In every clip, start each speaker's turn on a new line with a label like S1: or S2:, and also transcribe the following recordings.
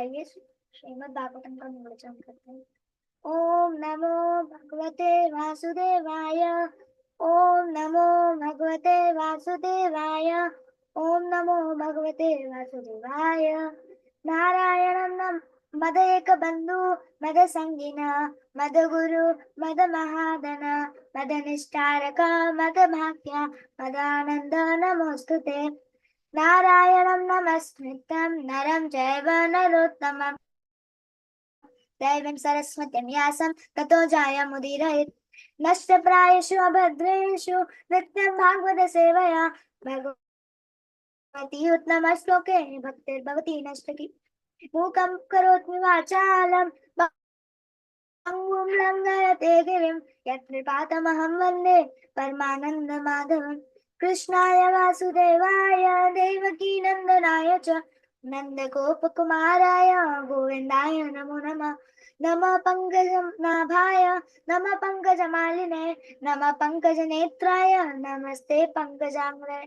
S1: आइए श्रीमद् भागवतम का विवेचन करते हैं। ओम नमो भगवते वासुदेवाय। ओम नमो भगवते वासुदेवाय। ओम नमो भगवते वासुदेवाय। नारायणं मदेक बंधु मद संगिना मद गुरु मद महादन मद निष्ठारक मद भाग्य मदानंद नमोस्तुते। नारायणं नमस्कृतं नरं चैव नरोत्तमं दैवीं सरस्वतीं व्यासं ततो जयमुदीरयेत्। नष्टप्रायेषु अभद्रेषु नित्यं भागवत सेवया भगवती उत्तमश्लोके भक्तिर्भवति नष्टकी। मूकं करोमि वाचालं पंगुं लङ्घयते गिरिं यत्कृपातमहं वन्दे परमानन्दमाधवम्। कृष्णाय वासुदेवाय देवकी नन्दनाय च नन्दगोपकुमाराय गोविन्दाय नमो नमः। नमः पङ्कजनाभाय नमः पङ्कजमालिने नमः पङ्कजनेत्राय नमस्ते पङ्कजाङ्घ्रे।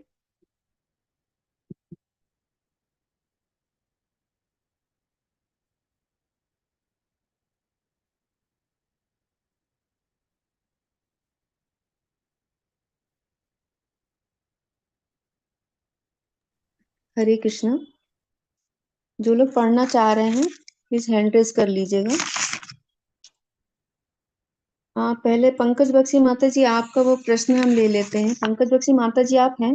S2: हरे कृष्णा। जो लोग पढ़ना चाह रहे हैं प्लीज हैंड रेज कर लीजिएगा। पहले पंकज बख्शी माता जी आपका वो प्रश्न हम ले लेते हैं। पंकज बख्शी माता जी आप हैं?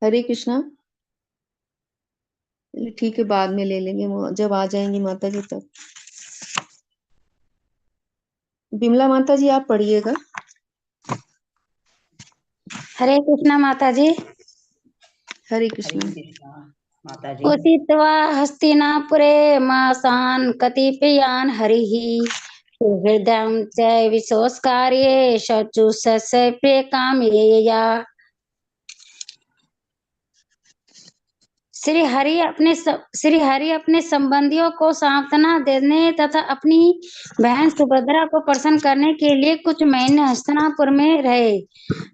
S2: हरे कृष्णा। ठीक है, बाद में ले लेंगे जब आ जाएंगी माता जी तब। बिमला माता जी आप पढ़िएगा।
S3: हरे कृष्णा माता जी।
S2: हरे कृष्णा
S4: माता जी।
S3: उषित्वा हस्तिनापुरे मासान् कतिपयान् हरिः हृदयं च विशोषकार्ये शचुषस्य प्रियकाम्यया। श्री हरि अपने संबंधियों को सांत्वना देने तथा अपनी बहन सुभद्रा को प्रसन्न करने के लिए कुछ महीने हस्तिनापुर में रहे।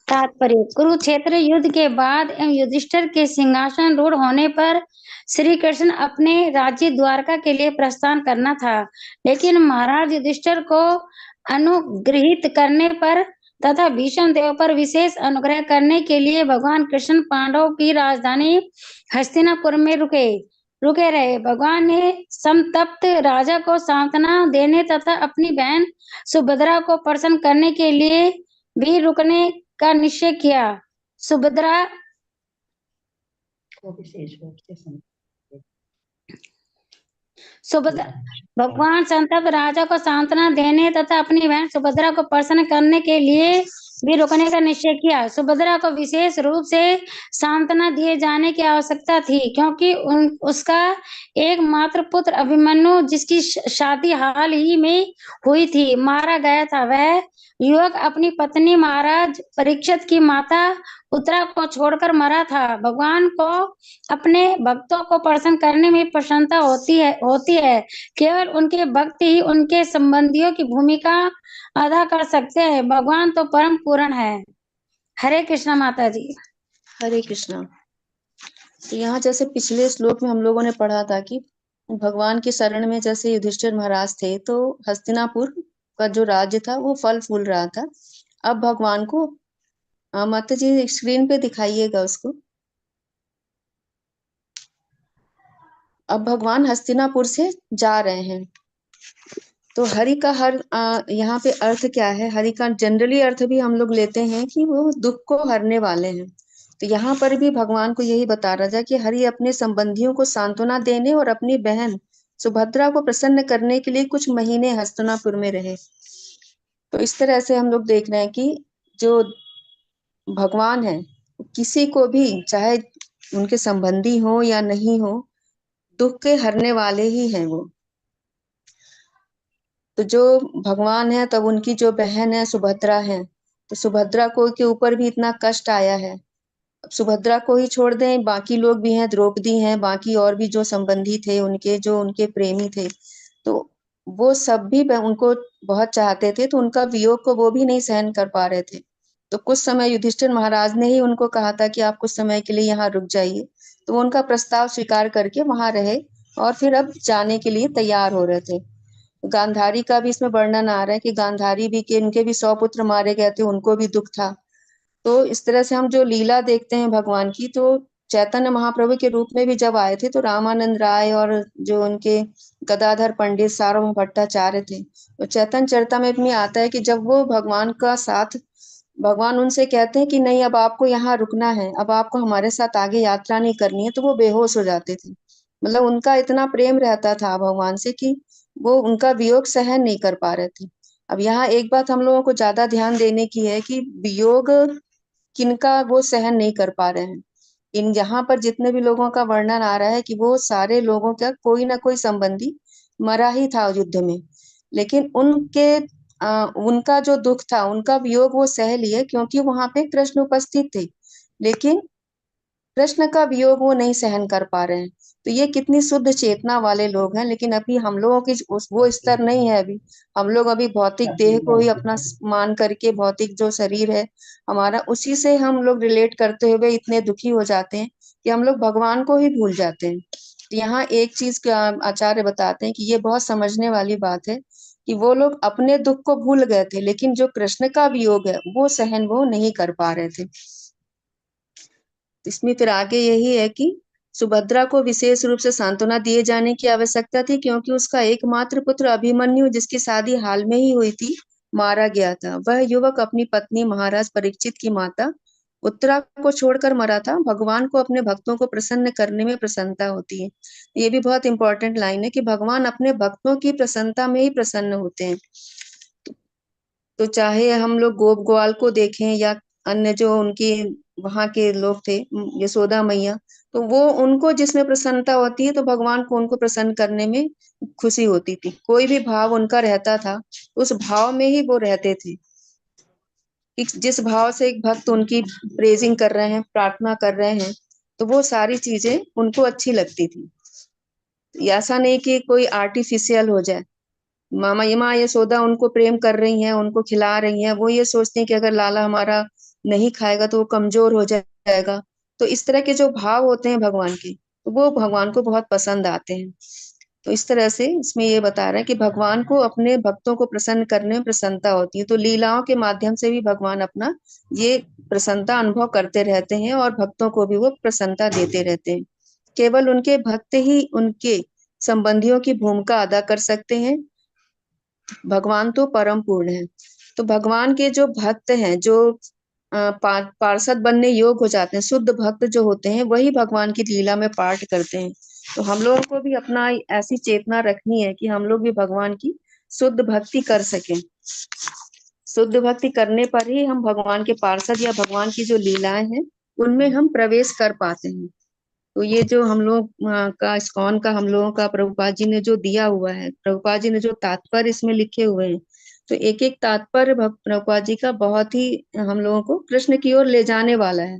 S3: तात्पर्य: कुरुक्षेत्र युद्ध के बाद एवं युधिष्ठिर के सिंहासन रूढ़ होने पर श्री कृष्ण अपने राज्य द्वारका के लिए प्रस्थान करना था, लेकिन महाराज युधिष्ठिर को अनुग्रहित करने पर तथा भीष्म देव पर विशेष अनुग्रह करने के लिए भगवान कृष्ण पांडवों की राजधानी हस्तिनापुर में रुके रहे। भगवान ने संतप्त राजा को सांत्वना देने तथा अपनी बहन सुभद्रा को प्रसन्न करने के लिए भी रुकने का निश्चय किया। सुभद्रा भगवान संतप्त राजा को सांत्वना देने तथा अपनी बहन सुभद्रा को प्रसन्न करने के लिए भी रुकने का निश्चय किया। सुभद्रा को विशेष रूप से सांत्वना दिए जाने की आवश्यकता थी, क्योंकि उसका एकमात्र पुत्र अभिमन्यु, जिसकी शादी हाल ही में हुई थी, मारा गया था। वह युवक अपनी पत्नी महाराज परीक्षित की माता उत्तरा को छोड़कर मरा था। भगवान को अपने भक्तों को प्रसन्न करने में प्रसन्नता होती है। केवल उनके भक्त ही उनके संबंधियों की भूमिका अदा कर सकते हैं। भगवान तो परम पूर्ण है। हरे कृष्णा माता जी।
S2: हरे कृष्णा। तो यहाँ जैसे पिछले श्लोक में हम लोगों ने पढ़ा था कि भगवान की शरण में जैसे युधिष्ठिर महाराज थे, तो हस्तिनापुर का जो राज्य था वो फल फूल रहा था। अब भगवान को माता जी स्क्रीन पे दिखाइएगा उसको। अब भगवान हस्तिनापुर से जा रहे हैं। तो हरि का यहाँ पे अर्थ क्या है? हरि का जनरली अर्थ भी हम लोग लेते हैं कि वो दुख को हरने वाले हैं। तो यहाँ पर भी भगवान को यही बता रहा था कि हरि अपने संबंधियों को सांत्वना देने और अपनी बहन सुभद्रा को प्रसन्न करने के लिए कुछ महीने हस्तिनापुर में रहे। तो इस तरह से हम लोग देख रहे हैं कि जो भगवान है किसी को भी, चाहे उनके संबंधी हो या नहीं हो, दुख के हरने वाले ही हैं वो। तो जो भगवान है, तब उनकी जो बहन है सुभद्रा है, तो सुभद्रा को के ऊपर भी इतना कष्ट आया है। अब सुभद्रा को ही छोड़ दें, बाकी लोग भी हैं, द्रौपदी हैं, बाकी और भी जो संबंधी थे उनके, जो उनके प्रेमी थे, तो वो सब भी उनको बहुत चाहते थे। तो उनका वियोग को वो भी नहीं सहन कर पा रहे थे। तो कुछ समय युधिष्ठिर महाराज ने ही उनको कहा था कि आप कुछ समय के लिए यहाँ रुक जाइए, तो वो उनका प्रस्ताव स्वीकार करके वहां रहे और फिर अब जाने के लिए तैयार हो रहे थे। गांधारी का भी इसमें वर्णन आ रहा है कि गांधारी भी के इनके भी 100 पुत्र मारे गए थे, उनको भी दुख था। तो इस तरह से हम जो लीला देखते हैं भगवान की, तो चैतन्य महाप्रभु के रूप में भी जब आए थे तो रामानंद राय और जो उनके गदाधर पंडित सार्वभौम भट्टाचार्य थे, तो चैतन्य चरितमृत में आता है कि जब वो भगवान का साथ, भगवान उनसे कहते हैं कि नहीं अब आपको यहाँ रुकना है, अब आपको हमारे साथ आगे यात्रा नहीं करनी है, तो वो बेहोश हो जाते थे। मतलब उनका इतना प्रेम रहता था भगवान से कि वो उनका वियोग सहन नहीं कर पा रहे थे। अब यहाँ एक बात हम लोगों को ज्यादा ध्यान देने की है कि वियोग किनका वो सहन नहीं कर पा रहे हैं। इन यहाँ पर जितने भी लोगों का वर्णन आ रहा है कि वो सारे लोगों का कोई ना कोई संबंधी मरा ही था युद्ध में, लेकिन उनका जो दुख था, उनका वियोग वो सह लिए क्योंकि वहां पे कृष्ण उपस्थित थे, लेकिन कृष्ण का वियोग वो नहीं सहन कर पा रहे हैं। तो ये कितनी शुद्ध चेतना वाले लोग हैं, लेकिन अभी हम लोगों की वो स्तर नहीं है। अभी हम लोग अभी भौतिक देह को ही अपना मान करके, भौतिक जो शरीर है हमारा, उसी से हम लोग रिलेट करते हुए इतने दुखी हो जाते हैं कि हम लोग भगवान को ही भूल जाते हैं। तो यहाँ एक चीज का आचार्य बताते हैं कि ये बहुत समझने वाली बात है कि वो लोग अपने दुख को भूल गए थे, लेकिन जो कृष्ण का वियोग है वो सहन वो नहीं कर पा रहे थे। इसमें फिर आगे यही है कि सुभद्रा को विशेष रूप से सांत्वना दिए जाने की आवश्यकता थी, क्योंकि उसका एकमात्र पुत्र अभिमन्यु, जिसकी शादी हाल में ही हुई थी, मारा गया था। वह युवक अपनी पत्नी महाराज परीक्षित की माता उत्तरा को छोड़कर मरा था। भगवान को अपने भक्तों को प्रसन्न करने में प्रसन्नता होती है। ये भी बहुत इंपॉर्टेंट लाइन है कि भगवान अपने भक्तों की प्रसन्नता में ही प्रसन्न होते हैं। तो चाहे हम लोग गोप ग्वाल को देखें या अन्य जो उनकी वहां के लोग थे, यशोदा मैया, तो वो उनको जिसमें प्रसन्नता होती है तो भगवान को उनको प्रसन्न करने में खुशी होती थी। कोई भी भाव उनका रहता था, उस भाव में ही वो रहते थे कि जिस भाव से एक भक्त उनकी प्रेजिंग कर रहे हैं, प्रार्थना कर रहे हैं, तो वो सारी चीजें उनको अच्छी लगती थी। ऐसा नहीं कि कोई आर्टिफिशियल हो जाए। मामा ये माँ यशोदा उनको प्रेम कर रही हैं, उनको खिला रही हैं, वो ये सोचते हैं कि अगर लाला हमारा नहीं खाएगा तो वो कमजोर हो जाएगा। तो इस तरह के जो भाव होते हैं भगवान के, तो वो भगवान को बहुत पसंद आते हैं। तो इस तरह से इसमें ये बता रहा है कि भगवान को अपने भक्तों को प्रसन्न करने में प्रसन्नता होती है। तो लीलाओं के माध्यम से भी भगवान अपना ये प्रसन्नता अनुभव करते रहते हैं और भक्तों को भी वो प्रसन्नता देते रहते हैं। केवल उनके भक्त ही उनके संबंधियों की भूमिका अदा कर सकते हैं। भगवान तो परम पूर्ण है। तो भगवान के जो भक्त हैं, जो पार्षद बनने योग्य हो जाते हैं, शुद्ध भक्त जो होते हैं, वही भगवान की लीला में पार्ट करते हैं। तो हम लोगों को भी अपना ऐसी चेतना रखनी है कि हम लोग भी भगवान की शुद्ध भक्ति कर सकें। शुद्ध भक्ति करने पर ही हम भगवान के पार्षद या भगवान की जो लीलाएं हैं उनमें हम प्रवेश कर पाते हैं। तो ये जो हम लोग का इस्कॉन का हम लोगों का प्रभुपाद जी ने जो दिया हुआ है, प्रभुपाद जी ने जो तात्पर्य इसमें लिखे हुए हैं, तो एक एक तात्पर्य प्रभुपाद जी का बहुत ही हम लोगों को कृष्ण की ओर ले जाने वाला है।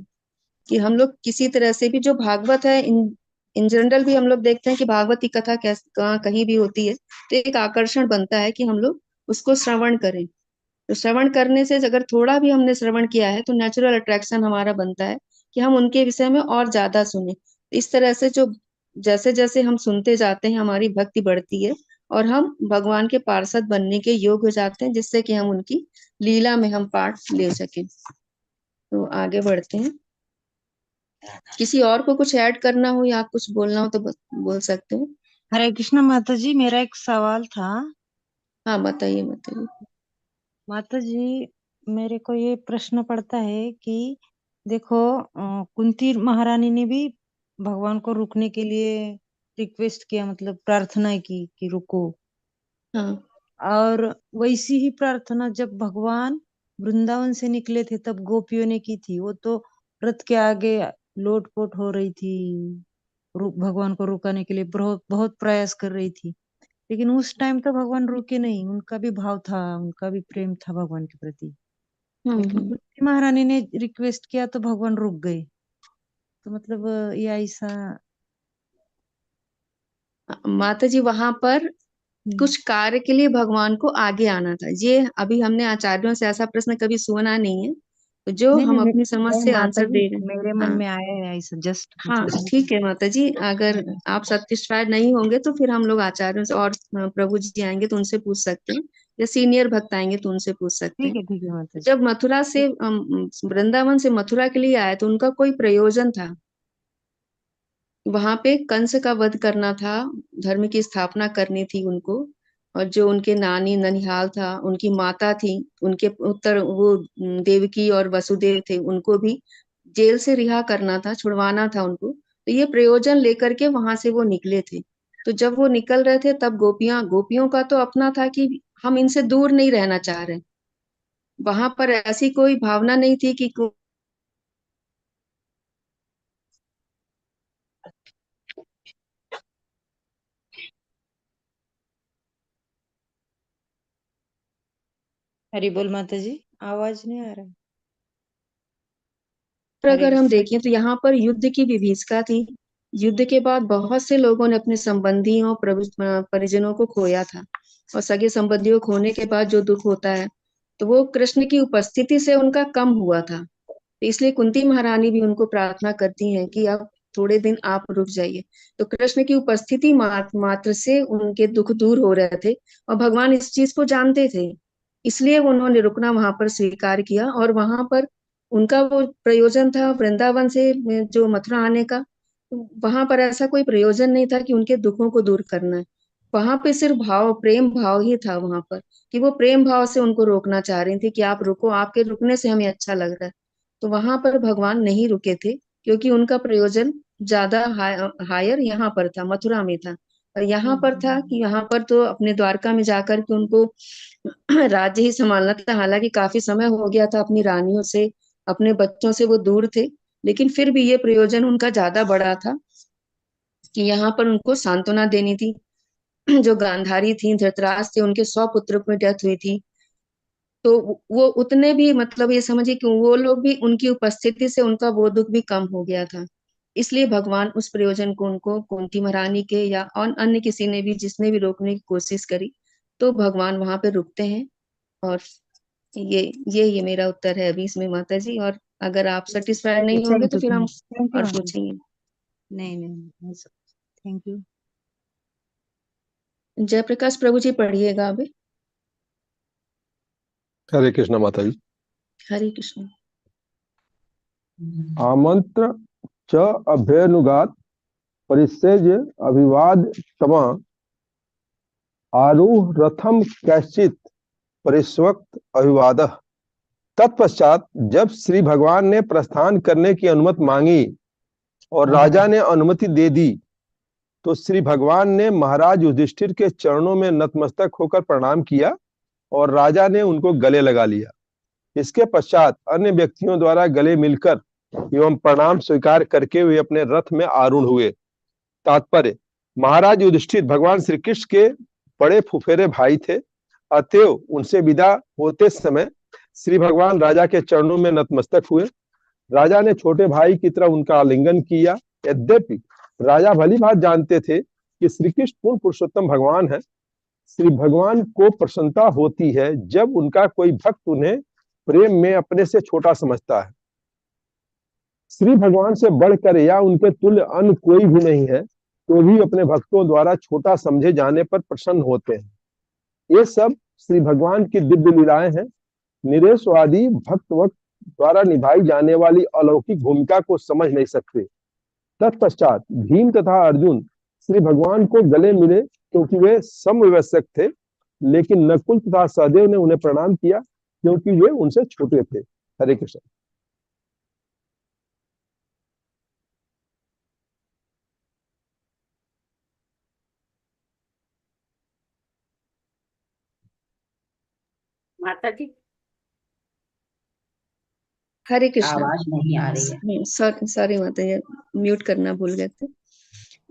S2: कि हम लोग किसी तरह से भी, जो भागवत है इन जनरल भी हम लोग देखते हैं कि भागवत की कथा कहाँ कहीं भी होती है तो एक आकर्षण बनता है कि हम लोग उसको श्रवण करें। तो श्रवण करने से अगर थोड़ा भी हमने श्रवण किया है तो नेचुरल अट्रैक्शन हमारा बनता है कि हम उनके विषय में और ज्यादा सुने। इस तरह से जो जैसे जैसे हम सुनते जाते हैं हमारी भक्ति बढ़ती है और हम भगवान के पार्षद बनने के योग्य हो जाते हैं, जिससे कि हम उनकी लीला में हम पार्ट ले सकें। तो आगे बढ़ते हैं। किसी और को कुछ ऐड करना हो या कुछ बोलना हो तो बोल सकते हो।
S4: हरे कृष्ण माता जी, मेरा एक सवाल था।
S2: हाँ बताइए बताइए।
S4: माता जी, मेरे को ये प्रश्न पड़ता है कि देखो, कुंती महारानी ने भी भगवान को रुकने के लिए रिक्वेस्ट किया, मतलब प्रार्थना की कि रुको।
S2: हाँ
S4: और वैसी ही प्रार्थना जब भगवान वृंदावन से निकले थे तब गोपियों ने की थी। वो तो रथ के आगे लोटपोट हो रही थी, भगवान को रुकाने के लिए बहुत बहुत प्रयास कर रही थी, लेकिन उस टाइम तो भगवान रुके नहीं। उनका भी भाव था, उनका भी प्रेम था भगवान के प्रति। लेकिन
S2: हम्म।
S4: कुंती महारानी ने रिक्वेस्ट किया तो भगवान रुक गए। तो मतलब ये ऐसा।
S2: माता जी वहां पर कुछ कार्य के लिए भगवान को आगे आना था। ये अभी हमने आचार्यों से ऐसा प्रश्न कभी सुना नहीं है तो जो
S4: नहीं
S2: हम
S4: नहीं
S2: अपनी समझ
S4: नहीं
S2: से
S4: माता
S2: आंसर
S4: जी,
S2: दे रहे हैं।
S4: मेरे मन
S2: हाँ
S4: में आया है ऐसा जस्ट
S2: हाँ
S4: मतलब
S2: ठीक है माता जी, अगर आप सेटिस्फाइड नहीं होंगे तो फिर हम लोग आचार्यों से और प्रभु जी आएंगे तो उनसे पूछ सकते हैं, या सीनियर भक्त आएंगे तो उनसे पूछ सकते हैं।
S4: ठीक है माता जी।
S2: जब मथुरा से वृंदावन से मथुरा के लिए आए तो उनका कोई प्रयोजन था। वहां पे कंस का वध करना था, धर्म की स्थापना करनी थी उनको। और जो उनके नानी ननिहाल था, उनकी माता थी, उनके उत्तर वो देवकी और वसुदेव थे, उनको भी जेल से रिहा करना था, छुड़वाना था उनको। तो ये प्रयोजन लेकर के वहां से वो निकले थे। तो जब वो निकल रहे थे तब गोपियों का तो अपना था कि हम इनसे दूर नहीं रहना चाह रहे। वहां पर ऐसी कोई भावना नहीं थी कि
S4: हरी बोल माता जी, आवाज नहीं आ रहा। हरे
S2: अगर हम
S4: कृष्ण।
S2: देखें तो यहाँ पर युद्ध की विभीषिका थी। युद्ध के बाद बहुत से लोगों ने अपने संबंधियों परिजनों को खोया था। और सगे संबंधियों को खोने के बाद जो दुख होता है, तो वो कृष्ण की उपस्थिति से उनका कम हुआ था। तो इसलिए कुंती महारानी भी उनको प्रार्थना करती हैं कि अब थोड़े दिन आप रुक जाइए। तो कृष्ण की उपस्थिति मात्र से उनके दुख दूर हो रहे थे, और भगवान इस चीज को जानते थे। इसलिए उन्होंने रुकना वहां पर स्वीकार किया। और वहां पर उनका वो प्रयोजन था वृंदावन से जो मथुरा आने का, वहां पर ऐसा कोई प्रयोजन नहीं था कि उनके दुखों को दूर करना है। वहां पे सिर्फ प्रेम भाव ही था वहां पर, कि वो प्रेम भाव से उनको रोकना चाह रही थी कि आप रुको, आपके रुकने से हमें अच्छा लग रहा है। तो वहां पर भगवान नहीं रुके थे, क्योंकि उनका प्रयोजन ज्यादा हायर यहाँ पर था, मथुरा में था। और यहाँ पर था कि यहाँ पर तो अपने द्वारका में जाकर के उनको राज्य ही संभालना था। हालांकि काफी समय हो गया था अपनी रानियों से, अपने बच्चों से वो दूर थे, लेकिन फिर भी ये प्रयोजन उनका ज्यादा बड़ा था कि यहाँ पर उनको सांत्वना देनी थी। जो गांधारी थी, धृतराज थे, उनके 100 पुत्रों की डेथ हुई थी। तो वो उतने भी मतलब ये समझिए कि वो लोग भी उनकी उपस्थिति से उनका वो दुख भी कम हो गया था। इसलिए भगवान उस प्रयोजन को उनको कुंती महारानी के या अन्य किसी ने भी जिसने भी रोकने की कोशिश करी, तो भगवान वहां पे रुकते हैं। और ये मेरा उत्तर है अभी इसमें माता जी। और अगर आप सेटिस्फाइड नहीं होंगे
S4: थैंक
S2: तो
S4: यू
S2: फिर हम
S4: थैंक यू
S2: और
S4: माता जी।
S2: पूछेंगे।
S4: नहीं नहीं थैंक यू।
S2: जयप्रकाश प्रभु जी पढ़िएगा अभी।
S5: हरे कृष्ण माता जी।
S2: हरे कृष्ण।
S5: आमंत्र च अभ्यनुगात परिसेज्य अभिवाद तमा आरूह रथम कैश्चित परिस्वक्त अभिवादः। तत्पश्चात जब श्री भगवान ने प्रस्थान करने की अनुमति मांगी और राजा ने अनुमति दे दी, तो श्री भगवान ने महाराज युधिष्ठिर के चरणों में नतमस्तक होकर प्रणाम किया और राजा ने उनको गले लगा लिया। इसके पश्चात अन्य व्यक्तियों द्वारा गले मिलकर एवं प्रणाम स्वीकार करके वे अपने रथ में आरूढ़ हुए। तात्पर्य: महाराज युधिष्ठिर भगवान श्री कृष्ण के बड़े फुफेरे भाई थे, अतएव उनसे विदा होते समय श्री भगवान राजा के चरणों में नतमस्तक हुए। राजा ने छोटे भाई की तरह उनका आलिंगन किया। यद्यपि राजा भली भांति जानते थे कि श्री कृष्ण पूर्ण पुरुषोत्तम भगवान है, श्री भगवान को प्रसन्नता होती है जब उनका कोई भक्त उन्हें प्रेम में अपने से छोटा समझता है। श्री भगवान से बढ़कर या उनके तुल्य अन्य कोई भी नहीं है, तो भी अपने भक्तों द्वारा छोटा समझे जाने पर प्रसन्न होते हैं। ये सब श्री भगवान की दिव्य लीलाएं हैं। निरेशवादी भक्त वक्त द्वारा निभाई जाने वाली अलौकिक भूमिका को समझ नहीं सकते। तत्पश्चात भीम तथा अर्जुन श्री भगवान को गले मिले, क्योंकि वे समवयस्क थे, लेकिन नकुल तथा सहदेव ने उन्हें प्रणाम किया क्योंकि वे उनसे छोटे थे। हरे कृष्ण।
S6: माता जी
S2: हरे कृष्ण।
S6: आवाज नहीं आ रही है।
S2: सॉरी माता जी, म्यूट करना भूल गए थे।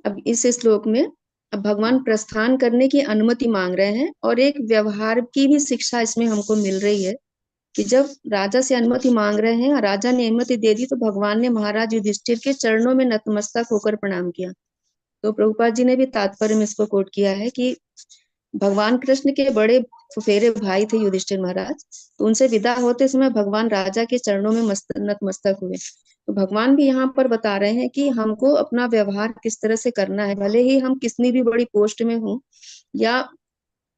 S2: अब इस श्लोक में अब भगवान प्रस्थान करने की अनुमति मांग रहे हैं, और एक व्यवहार की भी शिक्षा इसमें हमको मिल रही है कि जब राजा से अनुमति मांग रहे हैं और राजा ने अनुमति दे दी, तो भगवान ने महाराज युधिष्ठिर के चरणों में नतमस्तक होकर प्रणाम किया। तो प्रभुपाद जी ने भी तात्पर्य में इसको कोट किया है कि भगवान कृष्ण के बड़े फुफेरे भाई थे युधिष्ठिर महाराज, तो उनसे विदा होते समय भगवान राजा के चरणों में नतमस्तक हुए। तो भगवान भी यहाँ पर बता रहे हैं कि हमको अपना व्यवहार किस तरह से करना है, भले ही हम कितनी भी बड़ी पोस्ट में हो या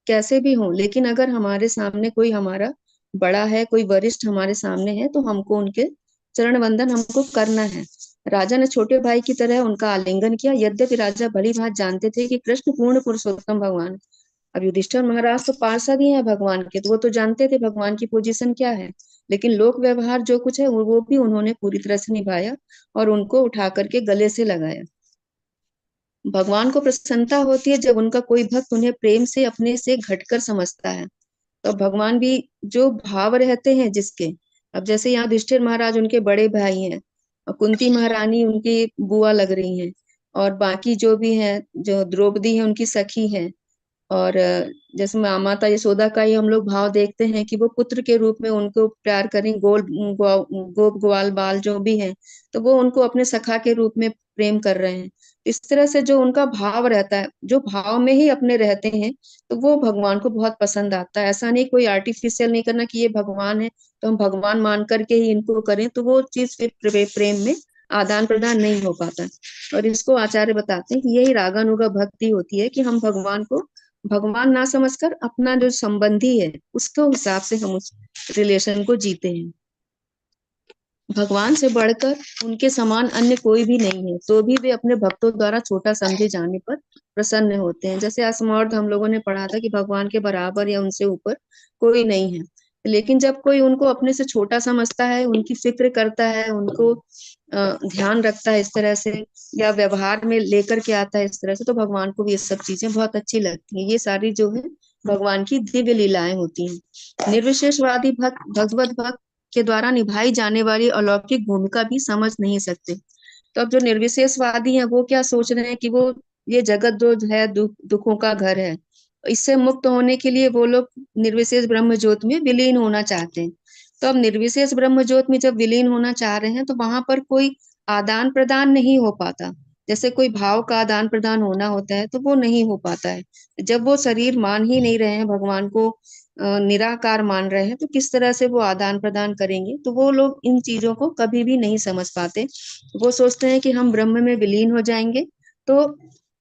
S2: कैसे भी हो, लेकिन अगर हमारे सामने कोई हमारा बड़ा है, कोई वरिष्ठ हमारे सामने है, तो हमको उनके चरण वंदन हमको करना है। राजा ने छोटे भाई की तरह उनका आलिंगन किया, यद्यपि राजा भली भांति जानते थे कि कृष्ण पूर्ण पुरुषोत्तम भगवान है। अब युधिष्ठिर महाराज तो पार्षद ही है भगवान के, तो वो तो जानते थे भगवान की पोजीशन क्या है, लेकिन लोक व्यवहार जो कुछ है वो भी उन्होंने पूरी तरह से निभाया और उनको उठा करके गले से लगाया। भगवान को प्रसन्नता होती है जब उनका कोई भक्त उन्हें प्रेम से अपने से घटकर समझता है। तो भगवान भी जो भाव रहते हैं जिसके, अब जैसे यहाँ युधिष्ठिर महाराज उनके बड़े भाई हैं और कुंती महारानी उनकी बुआ लग रही हैं, और बाकी जो भी हैं, जो द्रौपदी है उनकी सखी है, और जैसे माता यशोदा का ही हम लोग भाव देखते हैं कि वो पुत्र के रूप में उनको प्यार करें, गोप ग्वाल बाल जो भी हैं, तो वो उनको अपने सखा के रूप में प्रेम कर रहे हैं। इस तरह से जो उनका भाव रहता है, जो भाव में ही अपने रहते हैं, तो वो भगवान को बहुत पसंद आता है। ऐसा नहीं कोई आर्टिफिशियल नहीं करना कि ये भगवान है तो हम भगवान मान करके ही इनको करें, तो वो चीज फिर प्रेम में आदान प्रदान नहीं हो पाता। और इसको आचार्य बताते हैं कि यही रागानुगा भक्ति होती है, कि हम भगवान को भगवान ना समझकर अपना जो संबंधी है उसके हिसाब से हम उस रिलेशन को जीते हैं। भगवान से बढ़कर उनके समान अन्य कोई भी नहीं है, तो भी वे अपने भक्तों द्वारा छोटा समझे जाने पर प्रसन्न होते हैं। जैसे असमर्थ हम लोगों ने पढ़ा था कि भगवान के बराबर या उनसे ऊपर कोई नहीं है, लेकिन जब कोई उनको अपने से छोटा समझता है, उनकी फिक्र करता है, उनको ध्यान रखता है इस तरह से, या व्यवहार में लेकर के आता है इस तरह से, तो भगवान को भी ये सब चीजें बहुत अच्छी लगती हैं। ये सारी जो है भगवान की दिव्य लीलाएं होती हैं। निर्विशेषवादी भक्त भगवत भक्त के द्वारा निभाई जाने वाली अलौकिक भूमिका भी समझ नहीं सकते। तो अब जो निर्विशेषवादी हैं वो क्या सोच रहे हैं कि वो ये जगत जो है दुखों का घर है, इससे मुक्त होने के लिए वो लोग निर्विशेष ब्रह्म ज्योत में विलीन होना चाहते हैं। तो अब निर्विशेष ब्रह्म ज्योत में जब विलीन होना चाह रहे हैं, तो वहां पर कोई आदान प्रदान नहीं हो पाता। जैसे कोई भाव का आदान प्रदान होना होता है तो वो नहीं हो पाता है। जब वो शरीर मान ही नहीं रहे हैं, भगवान को निराकार मान रहे हैं, तो किस तरह से वो आदान प्रदान करेंगे। तो वो लोग इन चीजों को कभी भी नहीं समझ पाते। वो सोचते हैं कि हम ब्रह्म में विलीन हो जाएंगे तो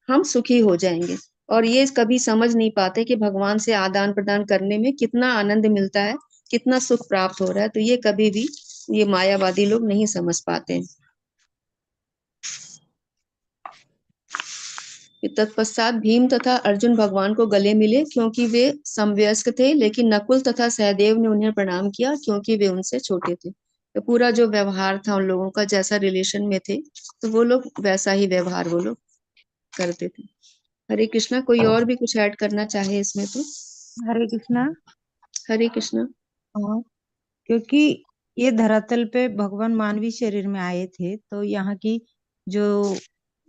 S2: हम सुखी हो जाएंगे, और ये कभी समझ नहीं पाते कि भगवान से आदान प्रदान करने में कितना आनंद मिलता है, कितना सुख प्राप्त हो रहा है। तो ये कभी भी ये मायावादी लोग नहीं समझ पाते। तत्पश्चात भीम तथा अर्जुन भगवान को गले मिले क्योंकि वे समवयस्क थे, लेकिन नकुल तथा सहदेव ने उन्हें प्रणाम किया क्योंकि वे उनसे छोटे थे। तो पूरा जो व्यवहार था उन लोगों का, जैसा रिलेशन में थे, तो वो लोग वैसा ही व्यवहार वो लोग करते थे। हरे कृष्णा। कोई और भी कुछ ऐड करना चाहे इसमें तो?
S4: हरे कृष्णा।
S2: हरे कृष्णा।
S4: हाँ, क्योंकि ये धरातल पे भगवान मानवी शरीर में आए थे, तो यहाँ की जो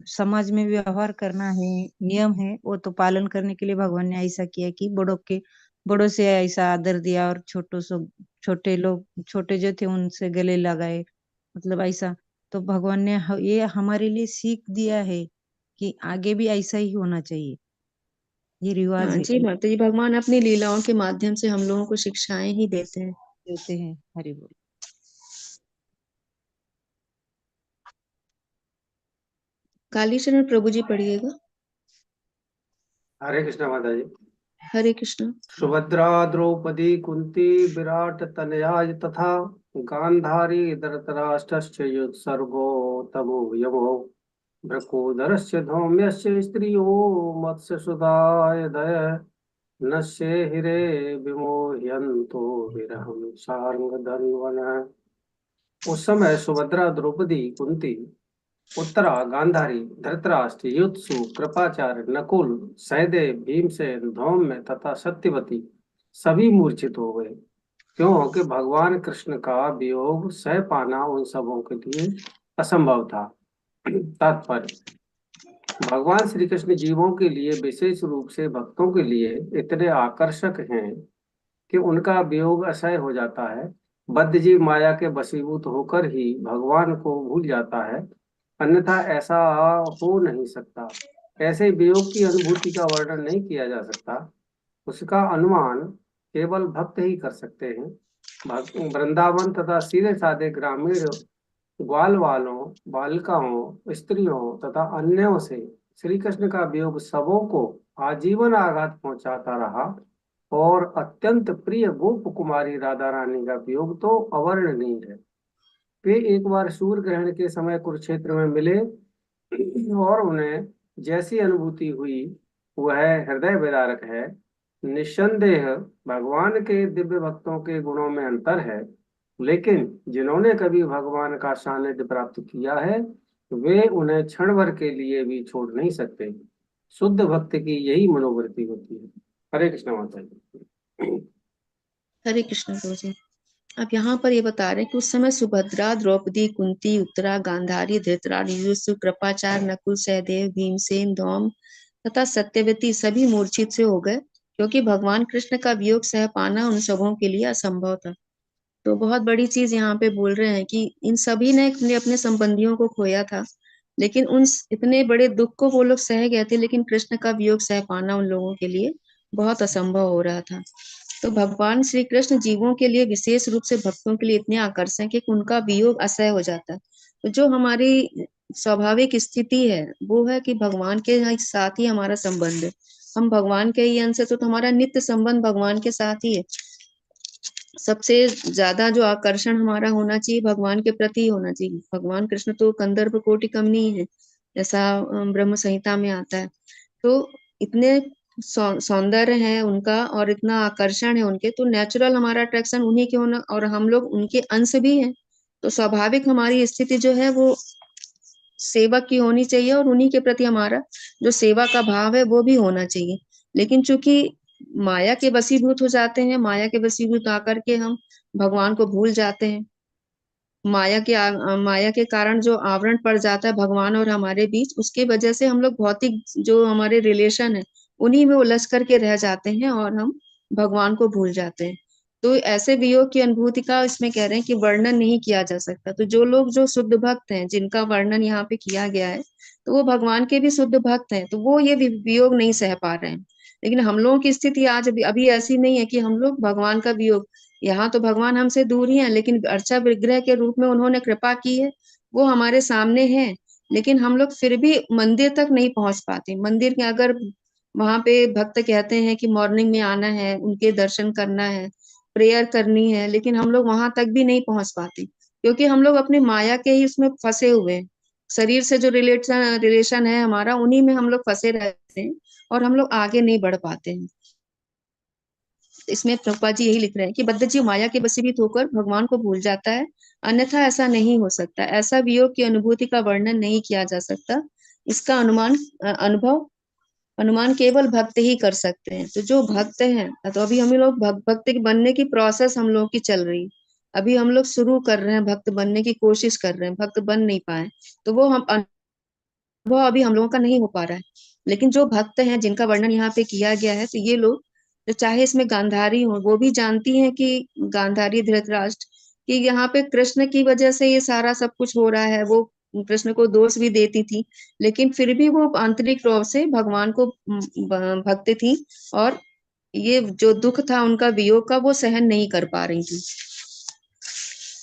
S4: समाज में व्यवहार करना है, नियम है, वो तो पालन करने के लिए भगवान ने ऐसा किया कि बड़ों से ऐसा आदर दिया, और छोटे लोग, छोटे जो थे उनसे गले लगाए, मतलब ऐसा। तो भगवान ने ये हमारे लिए सीख दिया है कि आगे भी ऐसा ही होना चाहिए, ये रिवाज
S2: हाँ
S4: है,
S2: जी माता जी, भगवान अपनी लीलाओं के माध्यम से हम लोगों को शिक्षाएं ही देते हैं।
S4: देते हैं। हरि बोल।
S2: कालीचरण प्रभु जी पढ़िएगा।
S6: हरे कृष्णा माता जी।
S2: हरे कृष्णा।
S6: सुभद्रा द्रौपदी कुंती विराट तनयाज तथा गांधारी धृतराष्ट्रस्य युत्सर्गो तमो यमो भ्रकुधरस्य धौम्यस्य स्त्रियो मत्स्यसुधाय नश्ये हिरे विमोह्यन्तो विरहं सार्ंगधन्वनः। उस समय सुभद्रा द्रौपदी कुंती उत्तरा गांधारी धृतराष्ट्र युत्सु कृपाचार्य नकुल सहदेव भीमसेन धौम्य तथा सत्यवती सभी मूर्छित हो गए, क्योंकि भगवान कृष्ण का वियोग सह पाना उन सबों के लिए असंभव था। तात्पर्य: भगवान श्री कृष्ण जीवों के लिए, विशेष रूप से भक्तों के लिए इतने आकर्षक हैं कि उनका वियोग असह्य हो जाता है। बद्ध जीव माया के वशीभूत होकर ही भगवान को भूल जाता है, अन्यथा ऐसा हो नहीं सकता। ऐसे वियोग की अनुभूति का वर्णन नहीं किया जा सकता। उसका अनुमान केवल भक्त ही कर सकते हैं। वृंदावन तथा सीधे साधे ग्रामीण ग्वाल वालों, बालिकाओं, स्त्रियों तथा अन्यों से श्री कृष्ण का वियोग सबों को आजीवन आघात पहुंचाता रहा, और अत्यंत प्रिय गोप कुमारी राधा रानी का वियोग तो अवर्णनीय है। वे एक बार सूर्य ग्रहण के समय कुरुक्षेत्र में मिले और उन्हें जैसी अनुभूति हुई वह हृदय विदारक है। निस्संदेह भगवान के दिव्य भक्तों के गुणों में अंतर है, लेकिन जिन्होंने कभी भगवान का सानिध्य प्राप्त किया है वे उन्हें क्षण भर के लिए भी छोड़ नहीं सकते। शुद्ध भक्त की यही मनोवृत्ति होती है। हरे कृष्ण माता जी।
S2: हरे कृष्ण प्रभु जी। अब यहाँ पर ये बता रहे हैं कि उस समय सुभद्रा, द्रौपदी, कुंती, उत्तरा, गांधारी, धृतराष्ट्र, युधिष्ठिर, कृपाचार्य, नकुल, सहदेव, भीमसेन, धौम तथा सत्यवती सभी मूर्छित से हो गए, क्योंकि भगवान कृष्ण का वियोग सह पाना उन सबों के लिए असंभव था। तो बहुत बड़ी चीज यहाँ पे बोल रहे हैं कि इन सभी ने अपने संबंधियों को खोया था, लेकिन उन इतने बड़े दुख को वो लोग सह गए थे, लेकिन कृष्ण का वियोग सह पाना उन लोगों के लिए बहुत असंभव हो रहा था। तो भगवान श्री कृष्ण जीवों के लिए विशेष रूप से भक्तों के लिए इतने आकर्षक है कि उनका वियोग असह्य हो जाता है। तो जो हमारी स्वाभाविक स्थिति है वो है कि भगवान के साथ ही हमारा संबंध है, हम भगवान के ही अंश है, तो हमारा नित्य संबंध भगवान के साथ ही है। सबसे ज्यादा जो आकर्षण हमारा होना चाहिए भगवान के प्रति होना चाहिए। भगवान कृष्ण तो कंदर्प कोटि कमनीय है, जैसा ब्रह्म संहिता में आता है। तो इतने सौंदर्य है उनका और इतना आकर्षण है उनके, तो नेचुरल हमारा अट्रैक्शन उन्हीं के होना, और हम लोग उनके अंश भी हैं, तो स्वाभाविक हमारी स्थिति जो है वो सेवक की होनी चाहिए, और उन्हीं के प्रति हमारा जो सेवा का भाव है वो भी होना चाहिए। लेकिन चूंकि माया के वशीभूत हो जाते हैं, माया के वशीभूत आकर के हम भगवान को भूल जाते हैं। माया के कारण जो आवरण पड़ जाता है भगवान और हमारे बीच, उसके वजह से हम लोग भौतिक जो हमारे रिलेशन है उन्हीं में उलझ करके रह जाते हैं और हम भगवान को भूल जाते हैं। तो ऐसे वियोग की अनुभूति का इसमें कह रहे हैं कि वर्णन नहीं किया जा सकता। तो जो लोग जो शुद्ध भक्त हैं जिनका वर्णन यहाँ पे किया गया है, तो वो भगवान के भी शुद्ध भक्त हैं, तो वो ये वियोग नहीं सह पा रहे हैं। लेकिन हम लोगों की स्थिति आज अभी ऐसी नहीं है कि हम लोग भगवान का वियोग, यहाँ तो भगवान हमसे दूर ही हैं, लेकिन अर्चा विग्रह के रूप में उन्होंने कृपा की है, वो हमारे सामने है, लेकिन हम लोग फिर भी मंदिर तक नहीं पहुंच पाते। मंदिर के अगर वहां पे भक्त कहते हैं कि मॉर्निंग में आना है, उनके दर्शन करना है, प्रेयर करनी है, लेकिन हम लोग वहां तक भी नहीं पहुंच पाते, क्योंकि हम लोग अपनी माया के ही उसमें फंसे हुए हैं। शरीर से जो रिलेशन है हमारा, उन्हीं में हम लोग फंसे रहते हैं और हम लोग आगे नहीं बढ़ पाते हैं। इसमें प्रभुपाद जी यही लिख रहे हैं कि बद्ध जीव माया के वशीभूत होकर भगवान को भूल जाता है, अन्यथा ऐसा नहीं हो सकता। ऐसा वियोग की अनुभूति का वर्णन नहीं किया जा सकता। इसका अनुमान केवल भक्त ही कर सकते हैं। तो जो भक्त हैं, तो अभी हम लोग भक्त बनने की प्रोसेस हम लोगों की चल रही, अभी हम लोग शुरू कर रहे हैं, भक्त बनने की कोशिश कर रहे हैं, भक्त बन नहीं पाए, तो वो अभी हम लोगों का नहीं हो पा रहा है। लेकिन जो भक्त हैं जिनका वर्णन यहाँ पे किया गया है, तो ये लोग जो चाहे इसमें गांधारी हो, वो भी जानती हैं कि गांधारी, धृतराष्ट्र, कि यहाँ पे कृष्ण की वजह से ये सारा सब कुछ हो रहा है। वो कृष्ण को दोष भी देती थी, लेकिन फिर भी वो आंतरिक रूप से भगवान को भक्त थी, और ये जो दुख था उनका वियोग का, वो सहन नहीं कर पा रही थी।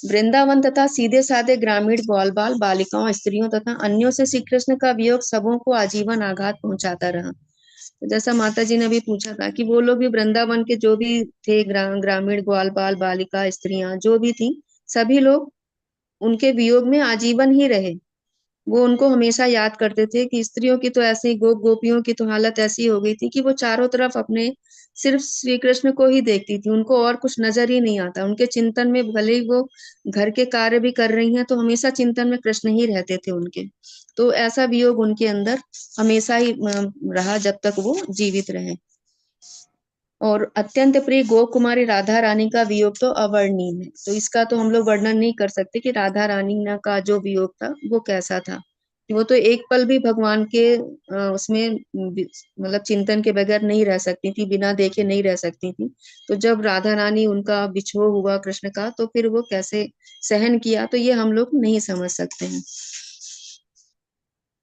S2: वृंदावन तथा सीधे साधे ग्रामीण ग्वाल बाल बालिकाओं, स्त्रियों तथा अन्यों से श्री कृष्ण का वियोग सबों को आजीवन आघात पहुंचाता रहा। तो जैसा माता जी ने भी पूछा था कि वो लोग भी वृंदावन के जो भी थे, ग्रामीण ग्वाल बाल बालिका स्त्रियां जो भी थी, सभी लोग उनके वियोग में आजीवन ही रहे। वो उनको हमेशा याद करते थे कि स्त्रियों की तो ऐसे ही, गोपियों की तो हालत ऐसी हो गई थी कि वो चारों तरफ अपने सिर्फ श्री कृष्ण को ही देखती थी, उनको और कुछ नजर ही नहीं आता। उनके चिंतन में, भले ही वो घर के कार्य भी कर रही हैं, तो हमेशा चिंतन में कृष्ण ही रहते थे उनके। तो ऐसा वियोग उनके अंदर हमेशा ही रहा जब तक वो जीवित रहे। और अत्यंत प्रिय गो कुमारी राधा रानी का वियोग तो अवर्णनीय है। तो इसका तो हम लोग वर्णन नहीं कर सकते कि राधा रानी का जो वियोग था वो कैसा था। वो तो एक पल भी भगवान के उसमें मतलब चिंतन के बगैर नहीं रह सकती थी, बिना देखे नहीं रह सकती थी। तो जब राधा रानी उनका बिछोह हुआ कृष्ण का, तो फिर वो कैसे सहन किया, तो ये हम लोग नहीं समझ सकते हैं।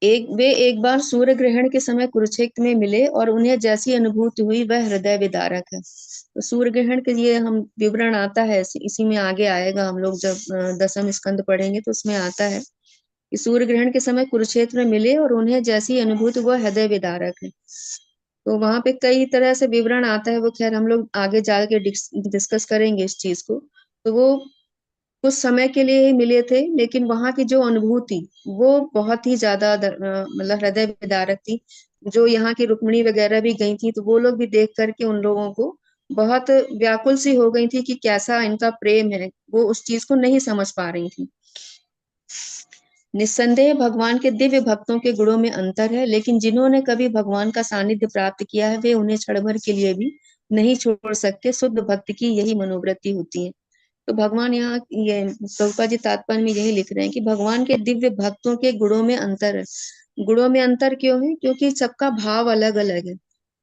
S2: वे एक बार सूर्य ग्रहण के समय कुरुक्षेत्र में मिले और उन्हें जैसी अनुभूति हुई वह हृदय विदारक है। तो सूर्य ग्रहण के लिए हम विवरण आता है, इसी में आगे आएगा, हम लोग जब 10वें स्कंद पढ़ेंगे तो उसमें आता है कि सूर्य ग्रहण के समय कुरुक्षेत्र में मिले और उन्हें जैसी अनुभूति वह हृदय विदारक है। तो वहां पे कई तरह से विवरण आता है, वो खैर हम लोग आगे जाके डिस्कस करेंगे इस चीज को। तो वो कुछ समय के लिए ही मिले थे, लेकिन वहां की जो अनुभूति वो बहुत ही ज्यादा मतलब हृदय विदारक थी। जो यहाँ की रुक्मिणी वगैरह भी गई थी, तो वो लोग भी देख करके उन लोगों को बहुत व्याकुल सी हो गई थी कि कैसा इनका प्रेम है, वो उस चीज को नहीं समझ पा रही थी। निस्संदेह भगवान के दिव्य भक्तों के गुणों में अंतर है, लेकिन जिन्होंने कभी भगवान का सानिध्य प्राप्त किया है वे उन्हें क्षण भर के लिए भी नहीं छोड़ सकते। शुद्ध भक्त की यही मनोवृत्ति होती है। तो भगवान यहाँ ये प्रभुपाद जी तात्पर्य में यही लिख रहे हैं कि भगवान के दिव्य भक्तों के गुणों में अंतर है। गुणों में अंतर क्यों है? क्योंकि सबका भाव अलग अलग है।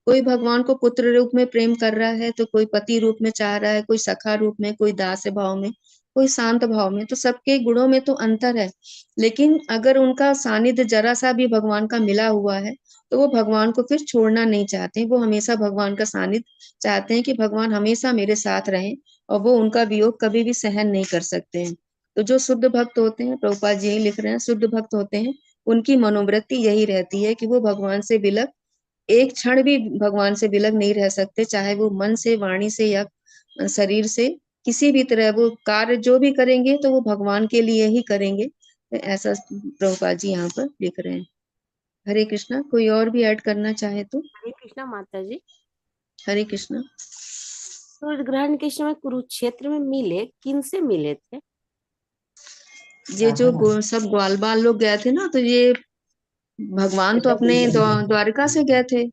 S2: कोई भगवान को पुत्र रूप में प्रेम कर रहा है, तो कोई पति रूप में चाह रहा है, कोई सखा रूप में, कोई दास भाव में, कोई शांत भाव में। तो सबके गुणों में तो अंतर है, लेकिन अगर उनका सानिध्य जरा सा भी भगवान का मिला हुआ है तो वो भगवान को फिर छोड़ना नहीं चाहते। वो हमेशा भगवान का सानिध्य चाहते हैं कि भगवान हमेशा मेरे साथ रहें, और वो उनका वियोग कभी भी सहन नहीं कर सकते हैं। तो जो शुद्ध भक्त होते हैं, प्रभुपाद जी यही लिख रहे हैं, शुद्ध भक्त होते हैं, उनकी मनोवृत्ति यही रहती है कि वो भगवान से विलग, एक क्षण भी भगवान से विलग नहीं रह सकते, चाहे वो मन से, वाणी से या शरीर से, किसी भी तरह वो कार्य जो भी करेंगे तो वो भगवान के लिए ही करेंगे। ऐसा प्रभुपाद जी यहाँ पर लिख रहे हैं। हरे कृष्णा। कोई और भी ऐड करना चाहे तो?
S7: हरे कृष्णा माता जी।
S2: हरे कृष्णा।
S7: सूर्य ग्रहण के समय कुरुक्षेत्र में मिले, किन से मिले थे?
S2: ये जो सब ग्वाल बाल लोग गए थे ना, तो ये भगवान तो अपने द्वारका से गए थे,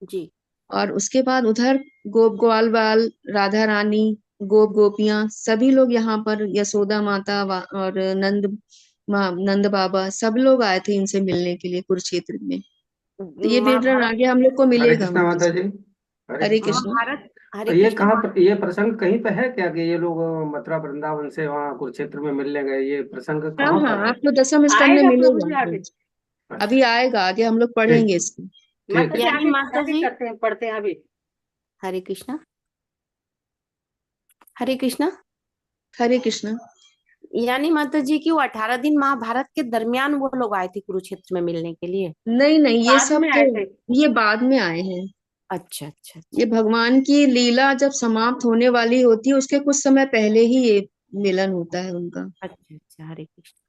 S7: जी।
S2: और उसके बाद उधर गोप ग्वाल बाल, राधा रानी, गोप गोपियां, सभी लोग यहाँ पर, यशोदा माता और नंद बाबा, सब लोग आए थे इनसे मिलने के लिए कुरुक्षेत्र में। तो ये विवरण
S7: महाभारत
S2: आगे हम लोग को
S6: हरे
S2: मिलेगा
S6: कृष्णा माता जी।
S2: हरे कृष्ण।
S7: महाभारत हरे
S6: तो ये
S7: कृष्णा
S6: कहाँ पर, ये प्रसंग कहीं पे है क्या कि ये लोग मथुरा वृंदावन से वहाँ कुरुक्षेत्र में मिलने गए? ये प्रसंग
S2: हाँ
S6: कहाँ
S2: हाँ,
S6: पर है?
S2: आपको 10वें स्कंद में
S8: आएगा प्रभु जी
S2: मिलेगा।
S8: आगे।
S2: अभी आएगा, आगे हम लोग पढ़ेंगे इसको।
S8: माता जी
S7: यानी
S8: आगे
S7: माता
S8: आगे
S7: जी
S8: करते हैं, पढ़ते हैं अभी।
S7: हरे कृष्णा। हरे कृष्णा।
S2: हरे कृष्ण।
S7: यानी माता जी की वो 18 दिन महाभारत के दरमियान वो लोग आए थे कुरुक्षेत्र में मिलने के लिए।
S2: नहीं नहीं, ये
S8: बाद
S2: सब
S8: में
S2: तो
S8: आए थे।
S2: ये बाद में आए हैं।
S7: अच्छा अच्छा
S2: ये
S7: अच्छा।
S2: भगवान की लीला जब समाप्त होने वाली होती है, उसके कुछ समय पहले ही ये मिलन होता है उनका।
S7: अच्छा अच्छा। हरे कृष्ण।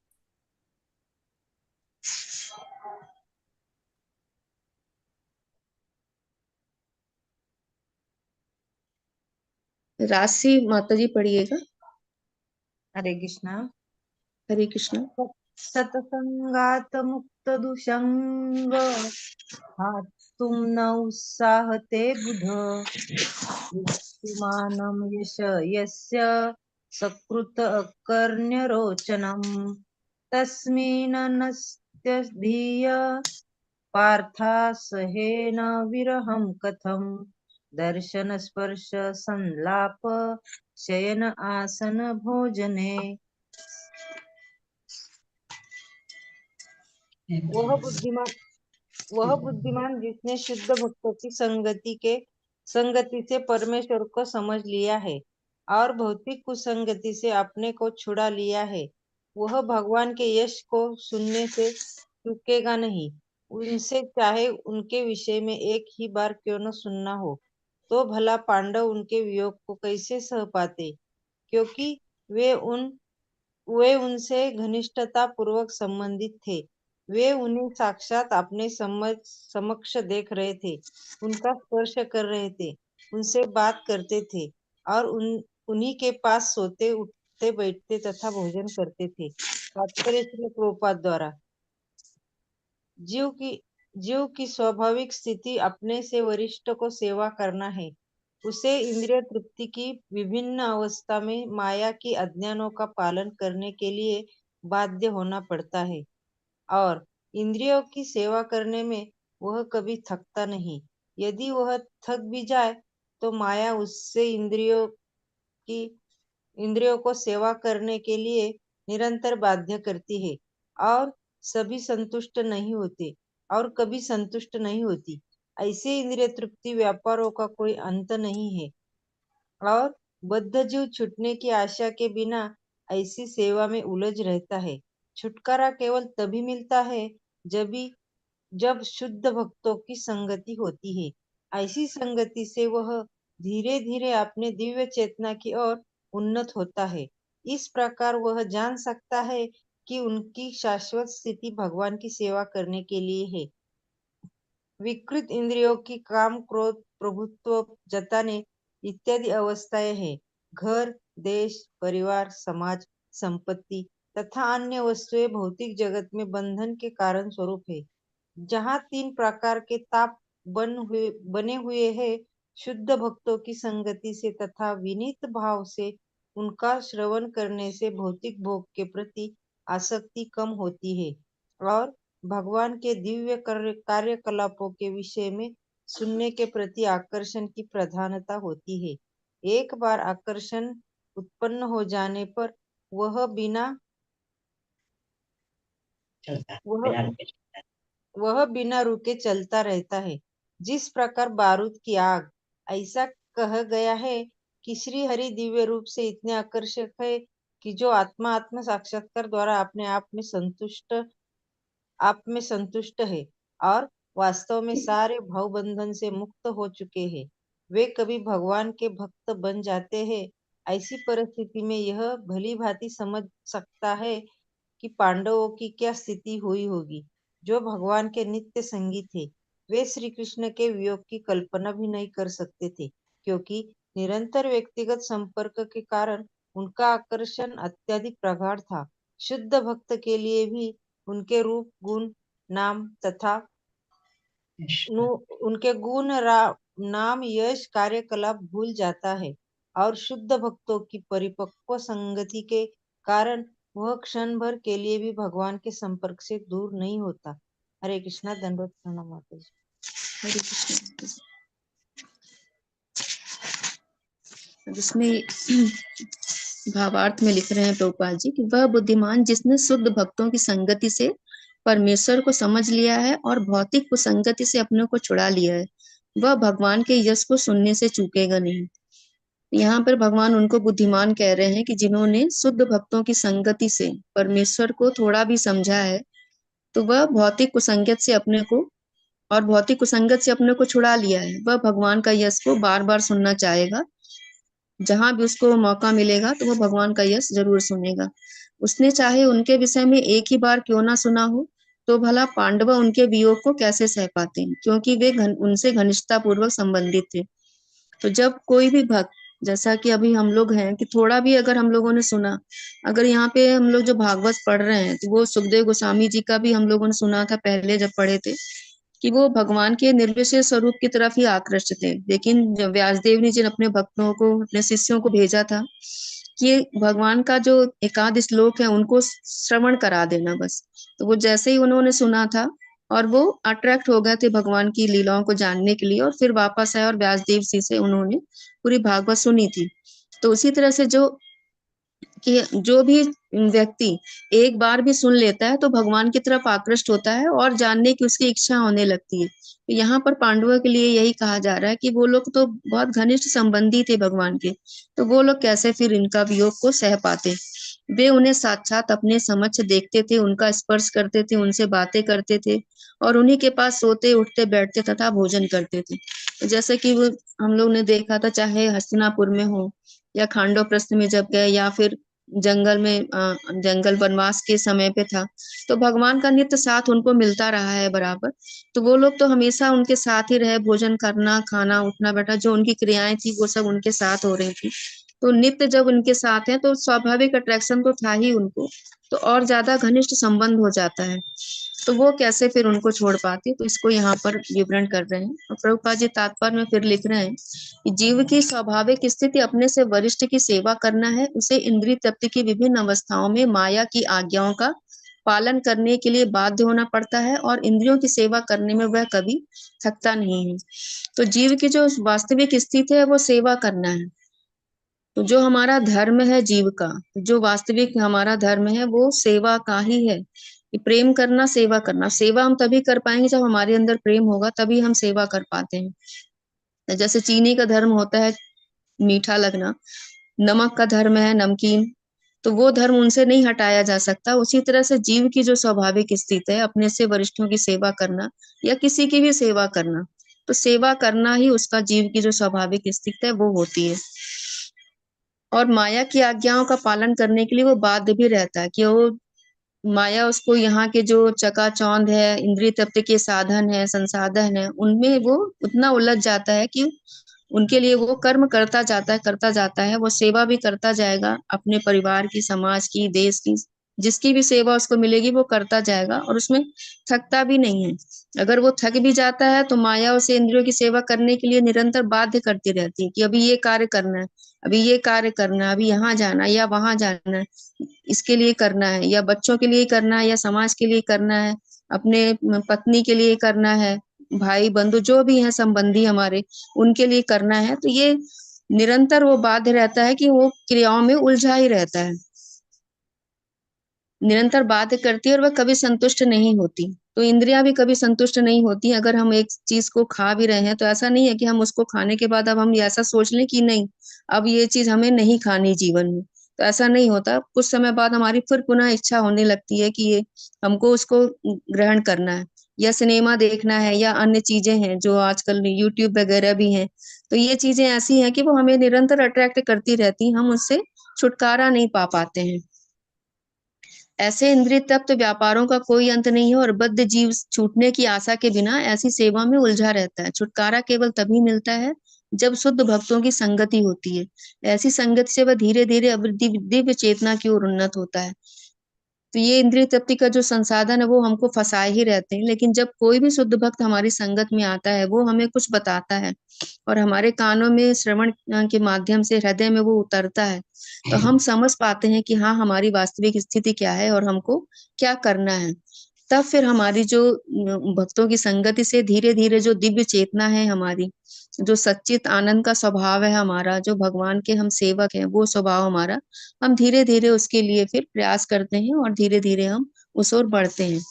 S2: राशि माता जी पढ़िएगा।
S4: हरे कृष्णा।
S2: हरे कृष्ण।
S4: सतसंगात मुक्त दुसंग, तुम न उत्साह ते बुध, युक्तिमानं यश यस्य सकृत कर्ण्य रोचनम, तस्मिन् नस्त्य धीय पार्था सहेन विरहं कथम, दर्शन स्पर्श संलाप शयन आसन भोजने। वह बुद्धिमान जिसने शुद्ध भक्तों की संगति से परमेश्वर को समझ लिया है और भौतिक कुसंगति से अपने को छुड़ा लिया है, वह भगवान के यश को सुनने से चूकेगा नहीं। उनसे चाहे उनके विषय में एक ही बार क्यों न सुनना हो, तो भला पांडव उनके वियोग को कैसे सह पाते, क्योंकि वे उनसे घनिष्ठता पूर्वक संबंधित थे। वे उन्हें साक्षात अपने समक्ष देख रहे थे, उनका स्पर्श कर रहे थे, उनसे बात करते थे और उन्हीं के पास सोते उठते बैठते तथा भोजन करते थे। तात्पर्य श्रील प्रभुपाद द्वारा। जीव की स्वाभाविक स्थिति अपने से वरिष्ठ को सेवा करना है। उसे इंद्रिय तृप्ति की विभिन्न अवस्था में माया की आज्ञाओं का पालन करने के लिए बाध्य होना पड़ता है, और इंद्रियों की सेवा करने में वह कभी थकता नहीं। यदि वह थक भी जाए तो माया उससे इंद्रियों को सेवा करने के लिए निरंतर बाध्य करती है, और सभी संतुष्ट नहीं होते और कभी संतुष्ट नहीं होती। ऐसे इंद्रिय तृप्ति व्यापारों का कोई अंत नहीं है और बद्ध जीव छूटने की आशा के बिना ऐसी सेवा में उलझ रहता है। छुटकारा केवल तभी मिलता है जब शुद्ध भक्तों की संगति होती है। ऐसी संगति से वह धीरे धीरे अपने दिव्य चेतना की ओर उन्नत होता है। इस प्रकार वह जान सकता है कि उनकी शाश्वत स्थिति भगवान की सेवा करने के लिए है। विकृत इंद्रियों की काम, क्रोध, प्रभुत्व जताने इत्यादि अवस्थाएं हैं। घर, देश, परिवार, समाज, संपत्ति तथा अन्य वस्तुएं भौतिक जगत में बंधन के कारण स्वरूप है। जहाँ 3 प्रकार के ताप बने हुए हैं, शुद्ध भक्तों की संगति से तथा विनीत भाव से उनका श्रवण करने से भौतिक भोग के प्रति आसक्ति कम होती है और भगवान के दिव्य कार्यकलापों के विषय में सुनने के प्रति आकर्षण की प्रधानता होती है। एक बार आकर्षण उत्पन्न हो जाने पर वह बिना रुके चलता रहता है। जिस प्रकार बारूद की आग, ऐसा कहा गया है कि श्री हरि दिव्य रूप से इतने आकर्षक है कि जो आत्म साक्षात्कार द्वारा अपने आप में संतुष्ट है और वास्तव में सारे भव बंधन से मुक्त हो चुके हैं, वे कभी भगवान के भक्त बन जाते हैं। ऐसी परिस्थिति में यह भली भांति समझ सकता है कि पांडवों की क्या स्थिति हुई होगी, जो भगवान के नित्य संगी थे। वे श्री कृष्ण के वियोग की कल्पना भी नहीं कर सकते थे, क्योंकि निरंतर व्यक्तिगत संपर्क के कारण उनका आकर्षण अत्यधिक प्रगाढ़ था। शुद्ध भक्त के लिए भी उनके रूप, गुण, नाम तथा उनके नाम, यश, कार्यकलाप भूल जाता है और शुद्ध भक्तों की परिपक्व संगति के कारण वह क्षण भर के लिए भी भगवान के संपर्क से दूर नहीं होता। हरे कृष्णा। दंडवत प्रणाम माता जी।
S2: हरे कृष्ण। जिसमें भावार्थ में लिख रहे हैं प्रभुपाद जी कि वह बुद्धिमान जिसने शुद्ध भक्तों की संगति से परमेश्वर को समझ लिया है और भौतिक कुसंगति से अपने को छुड़ा लिया है, वह भगवान के यश को सुनने से चूकेगा नहीं। यहाँ पर भगवान उनको बुद्धिमान कह रहे हैं कि जिन्होंने शुद्ध भक्तों की संगति से परमेश्वर को थोड़ा भी समझा है, तो वह भौतिक कुसंगत से अपने को छुड़ा लिया है। वह भगवान का यश को बार बार सुनना चाहेगा। जहां भी उसको मौका मिलेगा तो वो भगवान का यश जरूर सुनेगा। उसने चाहे उनके विषय में एक ही बार क्यों ना सुना हो, तो भला पांडव उनके वियोग को कैसे सह पाते हैं, क्योंकि वे उनसे घनिष्ठता पूर्वक संबंधित थे। तो जब कोई भी भक्त, जैसा कि अभी हम लोग हैं कि थोड़ा भी अगर हम लोगों ने सुना, अगर यहाँ पे हम लोग जो भागवत पढ़ रहे हैं तो वो सुखदेव गोस्वामी जी का भी हम लोगों ने सुना था पहले जब पढ़े थे कि वो भगवान के निर्विशेष स्वरूप की तरफ ही आकृष्ट थे। लेकिन जब व्यासदेव ने जिन अपने भक्तों को, अपने शिष्यों को भेजा था कि भगवान का जो एकाध श्लोक है उनको श्रवण करा देना बस, तो वो जैसे ही उन्होंने सुना था और वो अट्रैक्ट हो गए थे भगवान की लीलाओं को जानने के लिए, और फिर वापस आए और व्यासदेव जी से उन्होंने पूरी भागवत सुनी थी। तो उसी तरह से जो भी व्यक्ति एक बार भी सुन लेता है तो भगवान की तरफ आकृष्ट होता है और जानने की उसकी इच्छा होने लगती है। तो यहाँ पर पांडवों के लिए यही कहा जा रहा है कि वो लोग तो बहुत घनिष्ठ संबंधी थे भगवान के, तो वो लोग कैसे फिर इनका वियोग को सह पाते। वे उन्हें साक्षात अपने समक्ष देखते थे, उनका स्पर्श करते थे, उनसे बातें करते थे और उन्हीं के पास सोते, उठते, बैठते तथा भोजन करते थे। तो जैसे कि वो हम लोग ने देखा था, चाहे हस्तिनापुर में हो या खांडव में जब गए या फिर जंगल वनवास के समय पे था, तो भगवान का नित्य साथ उनको मिलता रहा है बराबर। तो वो लोग तो हमेशा उनके साथ ही रहे, भोजन करना, खाना, उठना बैठा, जो उनकी क्रियाएं थी वो सब उनके साथ हो रही थी। तो नित्य जब उनके साथ है तो स्वाभाविक अट्रैक्शन तो था ही उनको, तो और ज्यादा घनिष्ठ संबंध हो जाता है। तो वो कैसे फिर उनको छोड़ पाते, तो इसको यहाँ पर विवरण कर रहे हैं। और प्रभुपाद जी तात्पर्य में फिर लिख रहे हैं कि जीव की स्वाभाविक स्थिति अपने से वरिष्ठ की सेवा करना है। उसे इंद्रिय तृप्ति की विभिन्न अवस्थाओं में माया की आज्ञाओं का पालन करने के लिए बाध्य होना पड़ता है और इंद्रियों की सेवा करने में वह कभी थकता नहीं है। तो जीव की जो वास्तविक स्थिति है वो सेवा करना है। तो जो हमारा धर्म है जीव का, जो वास्तविक हमारा धर्म है वो सेवा का ही है, कि प्रेम करना, सेवा करना। सेवा हम तभी कर पाएंगे जब हमारे अंदर प्रेम होगा, तभी हम सेवा कर पाते हैं। जैसे चीनी का धर्म होता है मीठा लगना, नमक का धर्म है नमकीन, तो वो धर्म उनसे नहीं हटाया जा सकता। उसी तरह से जीव की जो स्वाभाविक स्थिति है, अपने से वरिष्ठों की सेवा करना या किसी की भी सेवा करना, तो सेवा करना ही उसका जीव की जो स्वाभाविक स्थिति है वो होती है। और माया की आज्ञाओं का पालन करने के लिए वो बाध्य भी रहता है, कि वो माया उसको यहाँ के जो चकाचौंध है, इंद्रिय तृप्ति के साधन है, संसाधन है, उनमें वो उतना उलझ जाता है कि उनके लिए वो कर्म करता जाता है। वो सेवा भी करता जाएगा, अपने परिवार की, समाज की, देश की, जिसकी भी सेवा उसको मिलेगी वो करता जाएगा, और उसमें थकता भी नहीं है। अगर वो थक भी जाता है तो माया उसे इंद्रियों की सेवा करने के लिए निरंतर बाध्य करती रहती है, कि अभी ये कार्य करना है, अभी ये कार्य करना है, अभी यहाँ जाना है या वहां जाना है, इसके लिए करना है, या बच्चों के लिए करना है, या समाज के लिए करना है, अपने पत्नी के लिए करना है, भाई बंधु जो भी हैं संबंधी हमारे, उनके लिए करना है। तो ये निरंतर वो बाध्य रहता है कि वो क्रियाओं में उलझा ही रहता है, निरंतर बाध्य करती है, और वह कभी संतुष्ट नहीं होती। तो इंद्रियां भी कभी संतुष्ट नहीं होती। अगर हम एक चीज को खा भी रहे हैं तो ऐसा नहीं है कि हम उसको खाने के बाद अब हम ऐसा सोच लें कि नहीं, अब ये चीज हमें नहीं खानी जीवन में, तो ऐसा नहीं होता। कुछ समय बाद हमारी फिर पुनः इच्छा होने लगती है कि ये हमको उसको ग्रहण करना है, या सिनेमा देखना है, या अन्य चीजें हैं जो आजकल यूट्यूब वगैरह भी हैं। तो ये चीजें ऐसी हैं कि वो हमें निरंतर अट्रैक्ट करती रहती, हम उससे छुटकारा नहीं पा पाते हैं। ऐसे इंद्रिय तप्त व्यापारों का कोई अंत नहीं है, और बद्ध जीव छूटने की आशा के बिना ऐसी सेवा में उलझा रहता है। छुटकारा केवल तभी मिलता है जब शुद्ध भक्तों की संगति होती है। ऐसी संगति से वह धीरे धीरे दिव्य चेतना की ओर उन्नत होता है। तो ये इंद्रिय तृप्ति का जो संसाधन है वो हमको फंसाए ही रहते हैं, लेकिन जब कोई भी शुद्ध भक्त हमारी संगत में आता है, वो हमें कुछ बताता है और हमारे कानों में श्रवण के माध्यम से हृदय में वो उतरता है, तो हम समझ पाते हैं कि हाँ, हमारी वास्तविक स्थिति क्या है और हमको क्या करना है। तब फिर हमारी जो भक्तों की संगति से धीरे धीरे जो दिव्य चेतना है हमारी, जो सच्चित आनंद का स्वभाव है हमारा, जो भगवान के हम सेवक हैं, वो स्वभाव हमारा, हम धीरे धीरे उसके लिए फिर प्रयास करते हैं और धीरे धीरे हम उस ओर बढ़ते हैं।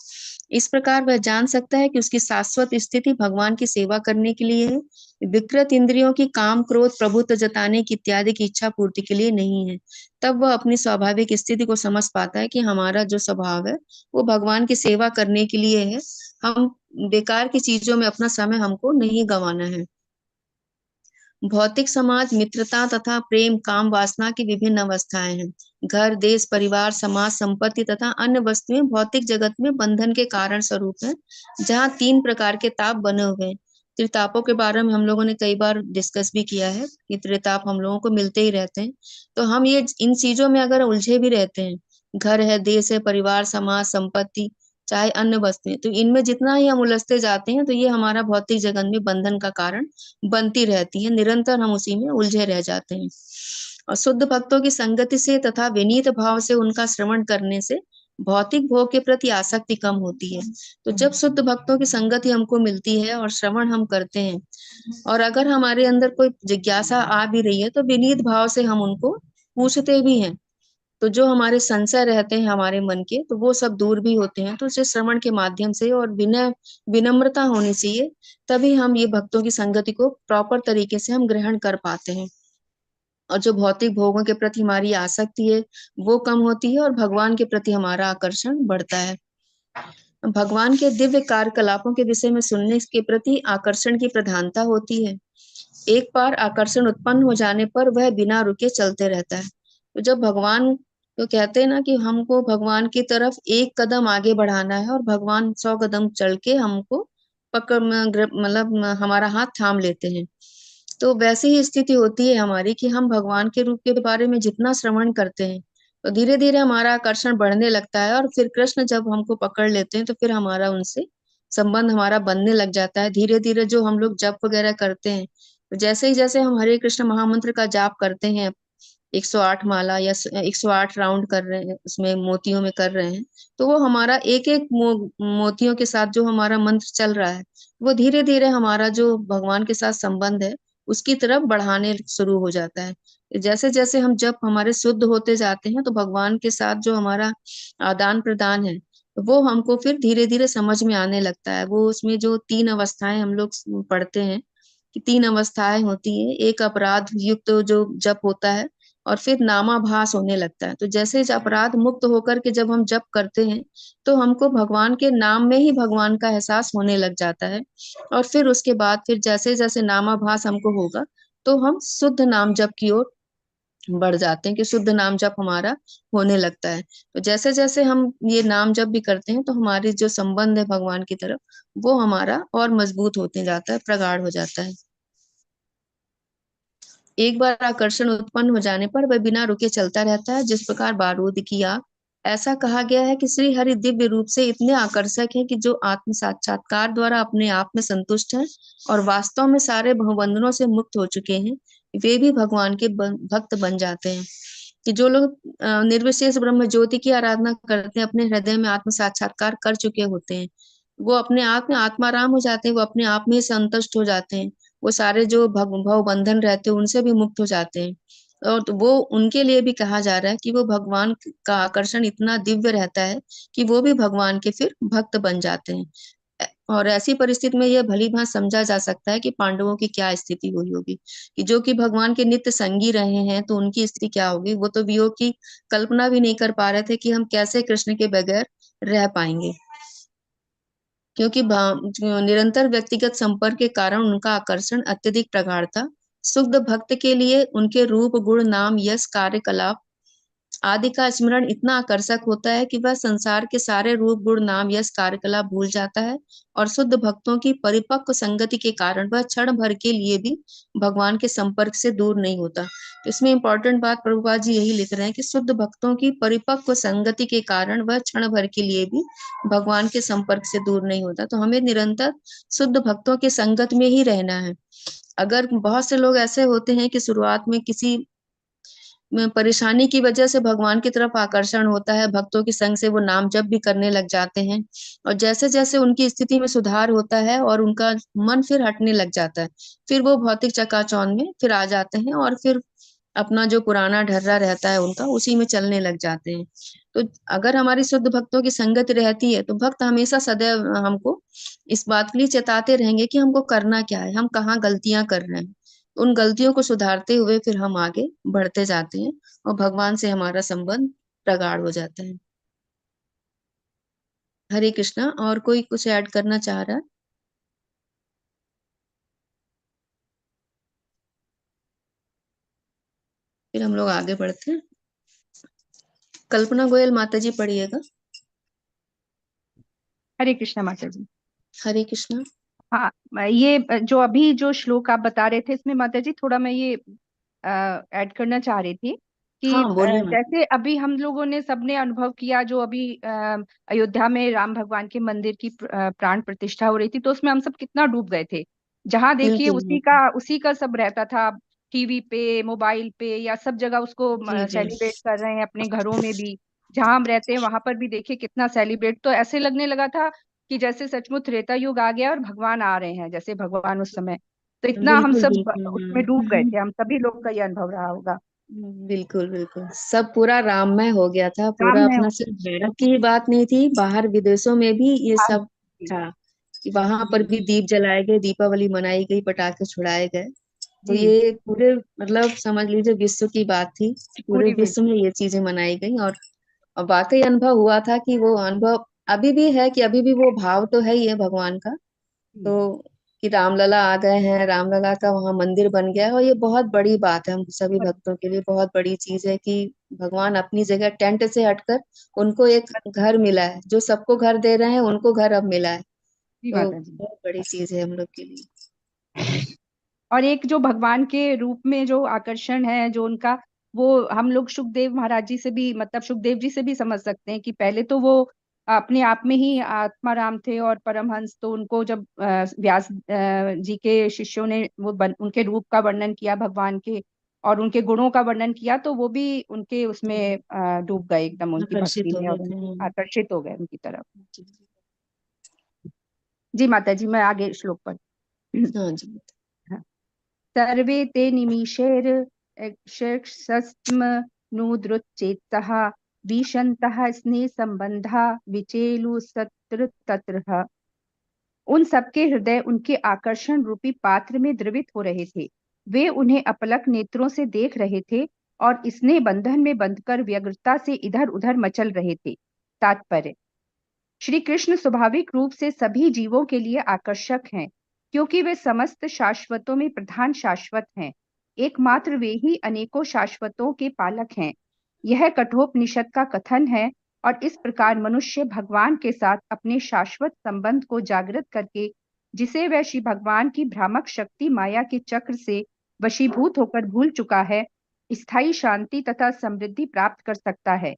S2: इस प्रकार वह जान सकता है कि उसकी शाश्वत स्थिति भगवान की सेवा करने के लिए है, विकृत इंद्रियों की काम, क्रोध, प्रभुत्व जताने की इत्यादि की इच्छा पूर्ति के लिए नहीं है। तब वह अपनी स्वाभाविक स्थिति को समझ पाता है कि हमारा जो स्वभाव है वो भगवान की सेवा करने के लिए है। हम बेकार की चीजों में अपना समय हमको नहीं गंवाना है। भौतिक समाज, मित्रता तथा प्रेम, काम, वासना की विभिन्न अवस्थाएं हैं। घर, देश, परिवार, समाज, संपत्ति तथा अन्य वस्तुएं भौतिक जगत में बंधन के कारण स्वरूप हैं, जहाँ 3 प्रकार के ताप बने हुए हैं। त्रितापों के बारे में हम लोगों ने कई बार डिस्कस भी किया है कि त्रिताप हम लोगों को मिलते ही रहते हैं। तो हम ये इन चीजों में अगर उलझे भी रहते हैं, घर है, देश है, परिवार, समाज, संपत्ति, चाहे अन्य वस्तुएं, तो इनमें जितना ही हम उलझते जाते हैं तो ये हमारा भौतिक जगत में बंधन का कारण बनती रहती है। निरंतर हम उसी में उलझे रह जाते हैं। और शुद्ध भक्तों की संगति से तथा विनीत भाव से उनका श्रवण करने से भौतिक भोग के प्रति आसक्ति कम होती है। तो जब शुद्ध भक्तों की संगति हमको मिलती है और श्रवण हम करते हैं, और अगर हमारे अंदर कोई जिज्ञासा आ भी रही है तो विनीत भाव से हम उनको पूछते भी हैं, तो जो हमारे संशय रहते हैं हमारे मन के, तो वो सब दूर भी होते हैं। तो इसे श्रवण के माध्यम से और विनम्रता होनी चाहिए, तभी हम ये भक्तों की संगति को प्रॉपर तरीके से हम ग्रहण कर पाते हैं, और जो भौतिक भोगों के प्रति हमारी आसक्ति है वो कम होती है और भगवान के प्रति हमारा आकर्षण बढ़ता है। भगवान के दिव्य कार्यकलापों के विषय में सुनने के प्रति आकर्षण की प्रधानता होती है। एक बार आकर्षण उत्पन्न हो जाने पर वह बिना रुके चलते रहता है। तो जब भगवान, तो कहते हैं ना कि हमको भगवान की तरफ एक कदम आगे बढ़ाना है और भगवान 100 कदम चल के हमको पकड़ मतलब हमारा हाथ थाम लेते हैं। तो वैसी ही स्थिति होती है हमारी कि हम भगवान के रूप के बारे में जितना श्रवण करते हैं तो धीरे धीरे हमारा आकर्षण बढ़ने लगता है, और फिर कृष्ण जब हमको पकड़ लेते हैं तो फिर हमारा उनसे संबंध हमारा बनने लग जाता है। धीरे धीरे जो हम लोग जप वगैरह करते हैं, तो जैसे हम हरे कृष्ण महामंत्र का जाप करते हैं, 108 माला या 108 राउंड कर रहे हैं, उसमें मोतियों में कर रहे हैं, तो वो हमारा एक एक मोतियों के साथ जो हमारा मंत्र चल रहा है, वो धीरे धीरे हमारा जो भगवान के साथ संबंध है उसकी तरफ बढ़ाने शुरू हो जाता है। जैसे जैसे हम जब हमारे शुद्ध होते जाते हैं तो भगवान के साथ जो हमारा आदान प्रदान है वो हमको फिर धीरे धीरे समझ में आने लगता है। वो उसमें जो 3 अवस्थाएं हम लोग पढ़ते हैं कि 3 अवस्थाएं होती है। एक अपराध युक्त जो जप होता है और फिर नामाभास होने लगता है। तो जैसे अपराध मुक्त होकर के जब हम जप करते हैं तो हमको भगवान के नाम में ही भगवान का एहसास होने लग जाता है। और फिर उसके बाद फिर जैसे जैसे नामाभास हमको होगा तो हम शुद्ध नाम जप की ओर बढ़ जाते हैं कि शुद्ध नाम जप हमारा होने लगता है। तो जैसे जैसे हम ये नाम जप भी करते हैं तो हमारी जो संबंध है भगवान की तरफ वो हमारा और मजबूत होते जाता है, प्रगाढ़ हो जाता है। एक बार आकर्षण उत्पन्न हो जाने पर वह बिना रुके चलता रहता है, जिस प्रकार बारूद की आग। ऐसा कहा गया है कि श्री हरि दिव्य रूप से इतने आकर्षक है कि जो आत्म साक्षात्कार द्वारा अपने आप में संतुष्ट है और वास्तव में सारे भवबंधनों से मुक्त हो चुके हैं, वे भी भगवान के भक्त बन जाते हैं। कि जो लोग निर्विशेष ब्रह्म ज्योति की आराधना करते हैं, अपने हृदय में आत्म साक्षात्कार कर चुके होते हैं, वो अपने आप में आत्माराम हो जाते हैं, वो अपने आप में ही संतुष्ट हो जाते हैं। वो सारे जो भव बंधन रहते हैं उनसे भी मुक्त हो जाते हैं। और तो वो उनके लिए भी कहा जा रहा है कि वो भगवान का आकर्षण इतना दिव्य रहता है कि वो भी भगवान के फिर भक्त बन जाते हैं। और ऐसी परिस्थिति में यह भली भांति समझा जा सकता है कि पांडवों की क्या स्थिति हुई होगी, कि जो कि भगवान के नित्य संगी रहे हैं तो उनकी स्थिति क्या होगी। वो तो वियोग की कल्पना भी नहीं कर पा रहे थे कि हम कैसे कृष्ण के बगैर रह पाएंगे, क्योंकि निरंतर व्यक्तिगत संपर्क के कारण उनका आकर्षण अत्यधिक प्रगाढ़ था। शुद्ध भक्त के लिए उनके रूप, गुण, नाम, यश, कार्यकलाप आदि का स्मरण इतना आकर्षक होता है कि वह संसार के सारे रूप, गुण, नाम, यश, कार्यकलाप भूल जाता है। और शुद्ध भक्तों की परिपक्व संगति के कारण वह क्षण भर के लिए भी भगवान के संपर्क से दूर नहीं होता। तो इसमें इंपॉर्टेंट बात प्रभुपाद जी यही लिख रहे हैं कि शुद्ध भक्तों की परिपक्व संगति के कारण वह क्षण भर के लिए भी भगवान के संपर्क से दूर नहीं होता। तो हमें निरंतर शुद्ध भक्तों के संगत में ही रहना है। अगर बहुत से लोग ऐसे होते हैं कि शुरुआत में किसी परेशानी की वजह से भगवान की तरफ आकर्षण होता है, भक्तों के संग से वो नाम जप भी करने लग जाते हैं, और जैसे जैसे उनकी स्थिति में सुधार होता है और उनका मन फिर हटने लग जाता है, फिर वो भौतिक चकाचौंध में फिर आ जाते हैं और फिर अपना जो पुराना ढर्रा रहता है उनका उसी में चलने लग जाते हैं। तो अगर हमारी शुद्ध भक्तों की संगत रहती है तो भक्त हमेशा सदैव हमको इस बात के लिए चेताते रहेंगे कि हमको करना क्या है, हम कहाँ गलतियां कर रहे हैं। उन गलतियों को सुधारते हुए फिर हम आगे बढ़ते जाते हैं और भगवान से हमारा संबंध प्रगाढ़ हो जाता है। हरे कृष्णा। और कोई कुछ ऐड करना चाह रहा है? फिर हम लोग आगे बढ़ते हैं। कल्पना गोयल माता जी पढ़िएगा।
S8: हरे कृष्णा माता जी।
S2: हरे कृष्णा।
S8: हाँ, ये जो अभी जो श्लोक आप बता रहे थे इसमें माता जी थोड़ा मैं ये ऐड करना चाह रही थी कि
S2: हाँ बोलिए माता।
S8: जैसे अभी हम लोगों ने सबने अनुभव किया, जो अभी अयोध्या में राम भगवान के मंदिर की प्राण प्रतिष्ठा हो रही थी, तो उसमें हम सब कितना डूब गए थे। जहाँ देखिए
S2: बिल्कुल।
S8: उसी का सब रहता था, टीवी पे, मोबाइल पे, या सब जगह उसको
S2: जी जी।
S8: सेलिब्रेट कर रहे हैं। अपने घरों में भी जहाँ हम रहते हैं वहां पर भी देखिए कितना सेलिब्रेट, तो ऐसे लगने लगा था कि जैसे सचमुच त्रेता युग आ गया और भगवान आ रहे हैं, जैसे भगवान उस समय। तो इतना हम
S2: बिल्कुल
S8: सब
S2: बिल्कुल।
S8: उसमें डूब गए थे, हम सभी लोग का ये अनुभव रहा होगा।
S2: बिल्कुल बिल्कुल, सब पूरा राममय हो गया था
S8: काम
S2: पूरा।
S8: में
S2: अपना सिर्फ भारत की ही बात नहीं थी, बाहर विदेशों में भी ये
S8: हाँ
S2: सब
S8: जी
S2: था कि वहां पर
S8: जी
S2: भी दीप जलाए गए, दीपावली मनाई गई, पटाखे छुड़ाए गए। तो
S8: जी,
S2: ये पूरे मतलब समझ लीजिए विश्व की बात थी, पूरे
S8: पूरी
S2: विश्व में ये चीजें मनाई गई। और वाकई अनुभव हुआ था कि वो अनुभव अभी भी है, कि अभी भी वो भाव तो है ही है भगवान का।
S8: जी,
S2: तो कि रामलला आ गए हैं, रामलला का वहां मंदिर बन गया है, और ये बहुत बड़ी बात है हम सभी भक्तों के लिए, बहुत बड़ी चीज है कि भगवान अपनी जगह टेंट से हटकर उनको एक घर मिला है। जो सबको घर दे रहे हैं उनको घर अब मिला है।
S8: जी
S2: तो
S8: माता जी।
S2: बहुत बड़ी चीज है हम लोग के लिए।
S8: और एक जो भगवान के रूप में जो आकर्षण है जो उनका, वो हम लोग सुखदेव महाराज जी से भी, मतलब सुखदेव जी से भी समझ सकते हैं कि पहले तो वो अपने आप में ही आत्माराम थे और परमहंस। तो उनको जब व्यास जी के शिष्यों ने उनके रूप का वर्णन किया भगवान के, और उनके गुणों का वर्णन किया, तो वो भी उनके उसमें डूब गए एकदम, उनकी
S2: आकर्षित
S8: भक्ति
S2: हो
S8: में,
S2: गए
S8: और
S2: थे
S8: उनकी
S2: हम।
S8: आकर्षित हो गए उनकी तरफ। जी माता जी, मैं आगे श्लोक पर।
S2: हाँ जी।
S8: सर्वे ते निमीषेर नुदृच्चेत्तः विशन्तः स्नेह संबंधा विचेलु सत्र तत्रः। उन सबके हृदय उनके आकर्षण रूपी पात्र में द्रवित हो रहे थे। वे उन्हें अपलक नेत्रों से देख रहे थे और स्नेह बंधन में बंधकर व्यग्रता से इधर उधर मचल रहे थे। तात्पर्य: श्री कृष्ण स्वाभाविक रूप से सभी जीवों के लिए आकर्षक हैं, क्योंकि वे समस्त शाश्वतों में प्रधान शाश्वत हैं। एकमात्र वे ही अनेकों शाश्वतों के पालक हैं। यह कठोपनिषद का कथन है और इस प्रकार मनुष्य भगवान के साथ अपने शाश्वत संबंध को जागृत करके, जिसे वह श्री भगवान की भ्रामक शक्ति माया के चक्र से वशीभूत होकर भूल चुका है, स्थायी शांति तथा समृद्धि प्राप्त कर सकता है।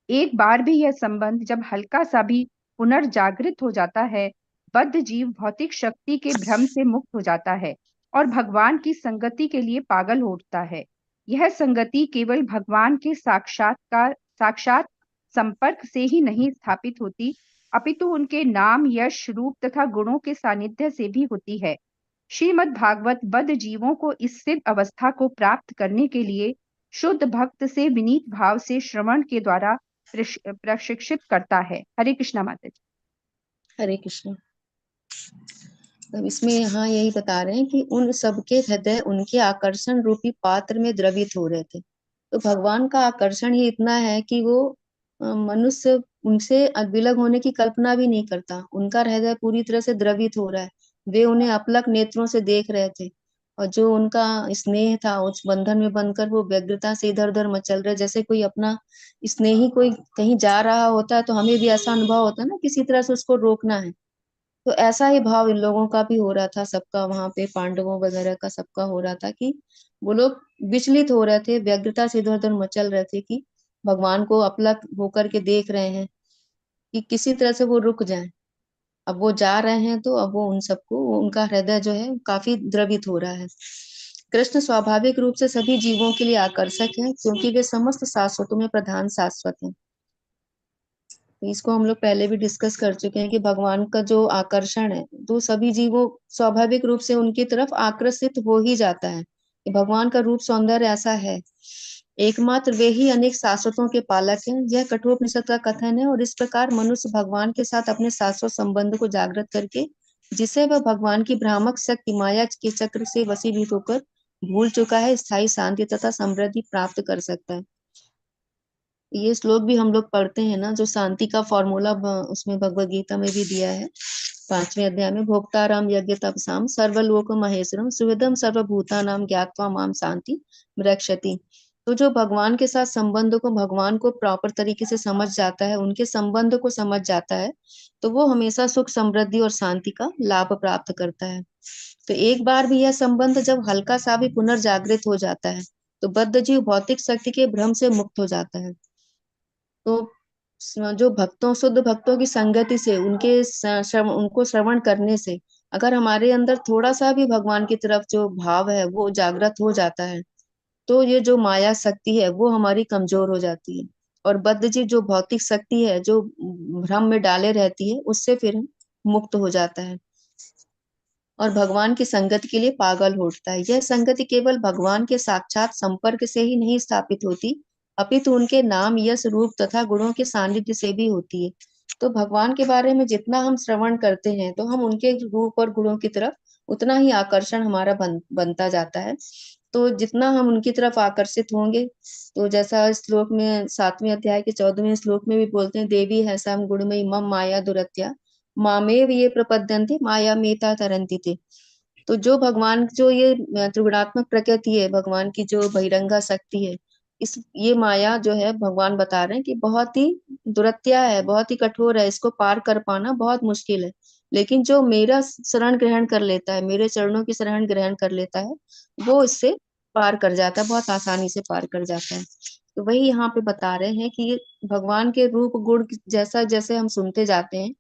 S8: एक बार भी यह संबंध जब हल्का सा भी पुनर्जागृत हो जाता है, बद्ध जीव भौतिक शक्ति के भ्रम से मुक्त हो जाता है और भगवान की संगति के लिए पागल हो उठता है। यह संगति केवल भगवान के साक्षात संपर्क से ही नहीं स्थापित होती, अपितु उनके नाम, यश, रूप तथा गुणों के सानिध्य से भी होती है। श्रीमद् भागवत बद्ध जीवों को इस सिद्ध अवस्था को प्राप्त करने के लिए शुद्ध भक्त से विनीत भाव से श्रवण के द्वारा प्रशिक्षित करता है। हरे कृष्णा माता जी।
S2: हरे कृष्ण। अब इसमें यहाँ यही बता रहे हैं कि उन सबके हृदय उनके आकर्षण रूपी पात्र में द्रवित हो रहे थे। तो भगवान का आकर्षण ही इतना है कि वो मनुष्य उनसे विलग होने की कल्पना भी नहीं करता। उनका हृदय पूरी तरह से द्रवित हो रहा है। वे उन्हें अपलक नेत्रों से देख रहे थे और जो उनका स्नेह था उस बंधन में बंधकर वो व्यग्रता से इधर उधर मचल रहे। जैसे कोई अपना स्नेही कोई कहीं जा रहा होता है तो हमें भी ऐसा अनुभव होता है ना, किसी तरह से उसको रोकना है। तो ऐसा ही भाव इन लोगों का भी हो रहा था, सबका वहां पे पांडवों वगैरह का सबका हो रहा था कि वो लोग विचलित हो रहे थे, व्यग्रता से इधर उधर मचल रहे थे कि भगवान को अपलक होकर के देख रहे हैं कि किसी तरह से वो रुक जाएं। अब वो जा रहे हैं तो अब वो उन सबको, उनका हृदय जो है काफी द्रवित हो रहा है। कृष्ण स्वाभाविक रूप से सभी जीवों के लिए आकर्षक है, क्योंकि वे समस्त शाश्वतों में प्रधान शाश्वत हैं। इसको हम लोग पहले भी डिस्कस कर चुके हैं कि भगवान का जो आकर्षण है तो सभी जीवों स्वाभाविक रूप से उनकी तरफ आकर्षित हो ही जाता है। भगवान का रूप सौंदर्य ऐसा है। एकमात्र वे ही अनेक शाश्वतों के पालक हैं, यह कठोपनिषद का कथन है। और इस प्रकार मनुष्य भगवान के साथ अपने शाश्वत संबंध को जागृत करके, जिसे वह भगवान की भ्रामक शक्ति माया के चक्र से वशीभूत होकर भूल चुका है, स्थायी शांति तथा समृद्धि प्राप्त कर सकता है। ये श्लोक भी हम लोग पढ़ते हैं ना, जो शांति का फॉर्मूला उसमें भगवत गीता में भी दिया है 5वें अध्याय में। भोक्ताराम यज्ञ तपसाम सर्वलोक महेश्वरम सुहृदम सर्वभूता नाम ज्ञात्वा माम शांति रक्षति। तो जो भगवान के साथ संबंध को, भगवान को प्रॉपर तरीके से समझ जाता है, उनके संबंध को समझ जाता है, तो वो हमेशा सुख, समृद्धि और शांति का लाभ प्राप्त करता है। तो एक बार भी यह संबंध जब हल्का सा भी पुनर्जागृत हो जाता है तो बद्ध जीव भौतिक शक्ति के भ्रम से मुक्त हो जाता है। तो जो भक्तों, शुद्ध भक्तों की संगति से, उनको श्रवण करने से अगर हमारे अंदर थोड़ा सा भी भगवान की तरफ जो भाव है वो जागृत हो जाता है, तो ये जो माया शक्ति है वो हमारी कमजोर हो जाती है। और बद्ध जीव जो भौतिक शक्ति है, जो भ्रम में डाले रहती है, उससे फिर मुक्त हो जाता है और भगवान की संगति के लिए पागल हो उठता है। यह संगति केवल भगवान के साक्षात संपर्क से ही नहीं स्थापित होती, अपितु उनके नाम, यश, रूप तथा गुणों के सानिध्य से भी होती है। तो भगवान के बारे में जितना हम श्रवण करते हैं तो हम उनके रूप और गुणों की तरफ उतना ही आकर्षण हमारा बनता जाता है। तो जितना हम उनकी तरफ आकर्षित होंगे, तो जैसा श्लोक में 7वें अध्याय के 14वें श्लोक में भी बोलते हैं, देवी है सम गुणमयी मम माया दुरत्या मामेव ये प्रपद्यन्ते माया मेता तरन्ति ते। तो जो भगवान, जो ये त्रिगुणात्मक प्रकृति है, भगवान की जो बहिरंगा शक्ति है, ये माया जो है भगवान बता रहे हैं कि बहुत ही दुरत्या है, बहुत ही कठोर है, इसको पार कर पाना बहुत मुश्किल है। लेकिन जो मेरा शरण ग्रहण कर लेता है, मेरे चरणों की शरण ग्रहण कर लेता है, वो इससे पार कर जाता है, बहुत आसानी से पार कर जाता है। तो वही यहाँ पे बता रहे हैं कि भगवान के रूप गुण जैसा जैसे हम सुनते जाते हैं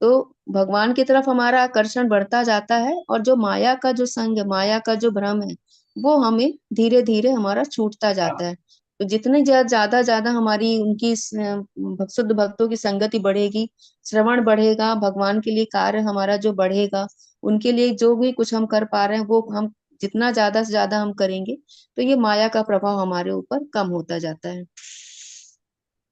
S2: तो भगवान की तरफ हमारा आकर्षण बढ़ता जाता है, और जो माया का जो संग, माया का जो भ्रम है, वो हमें धीरे धीरे हमारा छूटता जाता है। तो जितने ज्यादा हमारी उनकी शुद्ध भक्तों की संगति बढ़ेगी, श्रवण बढ़ेगा, भगवान के लिए कार्य हमारा जो बढ़ेगा, उनके लिए जो भी कुछ हम कर पा रहे हैं वो हम जितना ज्यादा से ज्यादा हम करेंगे तो ये माया का प्रभाव हमारे ऊपर कम होता जाता है।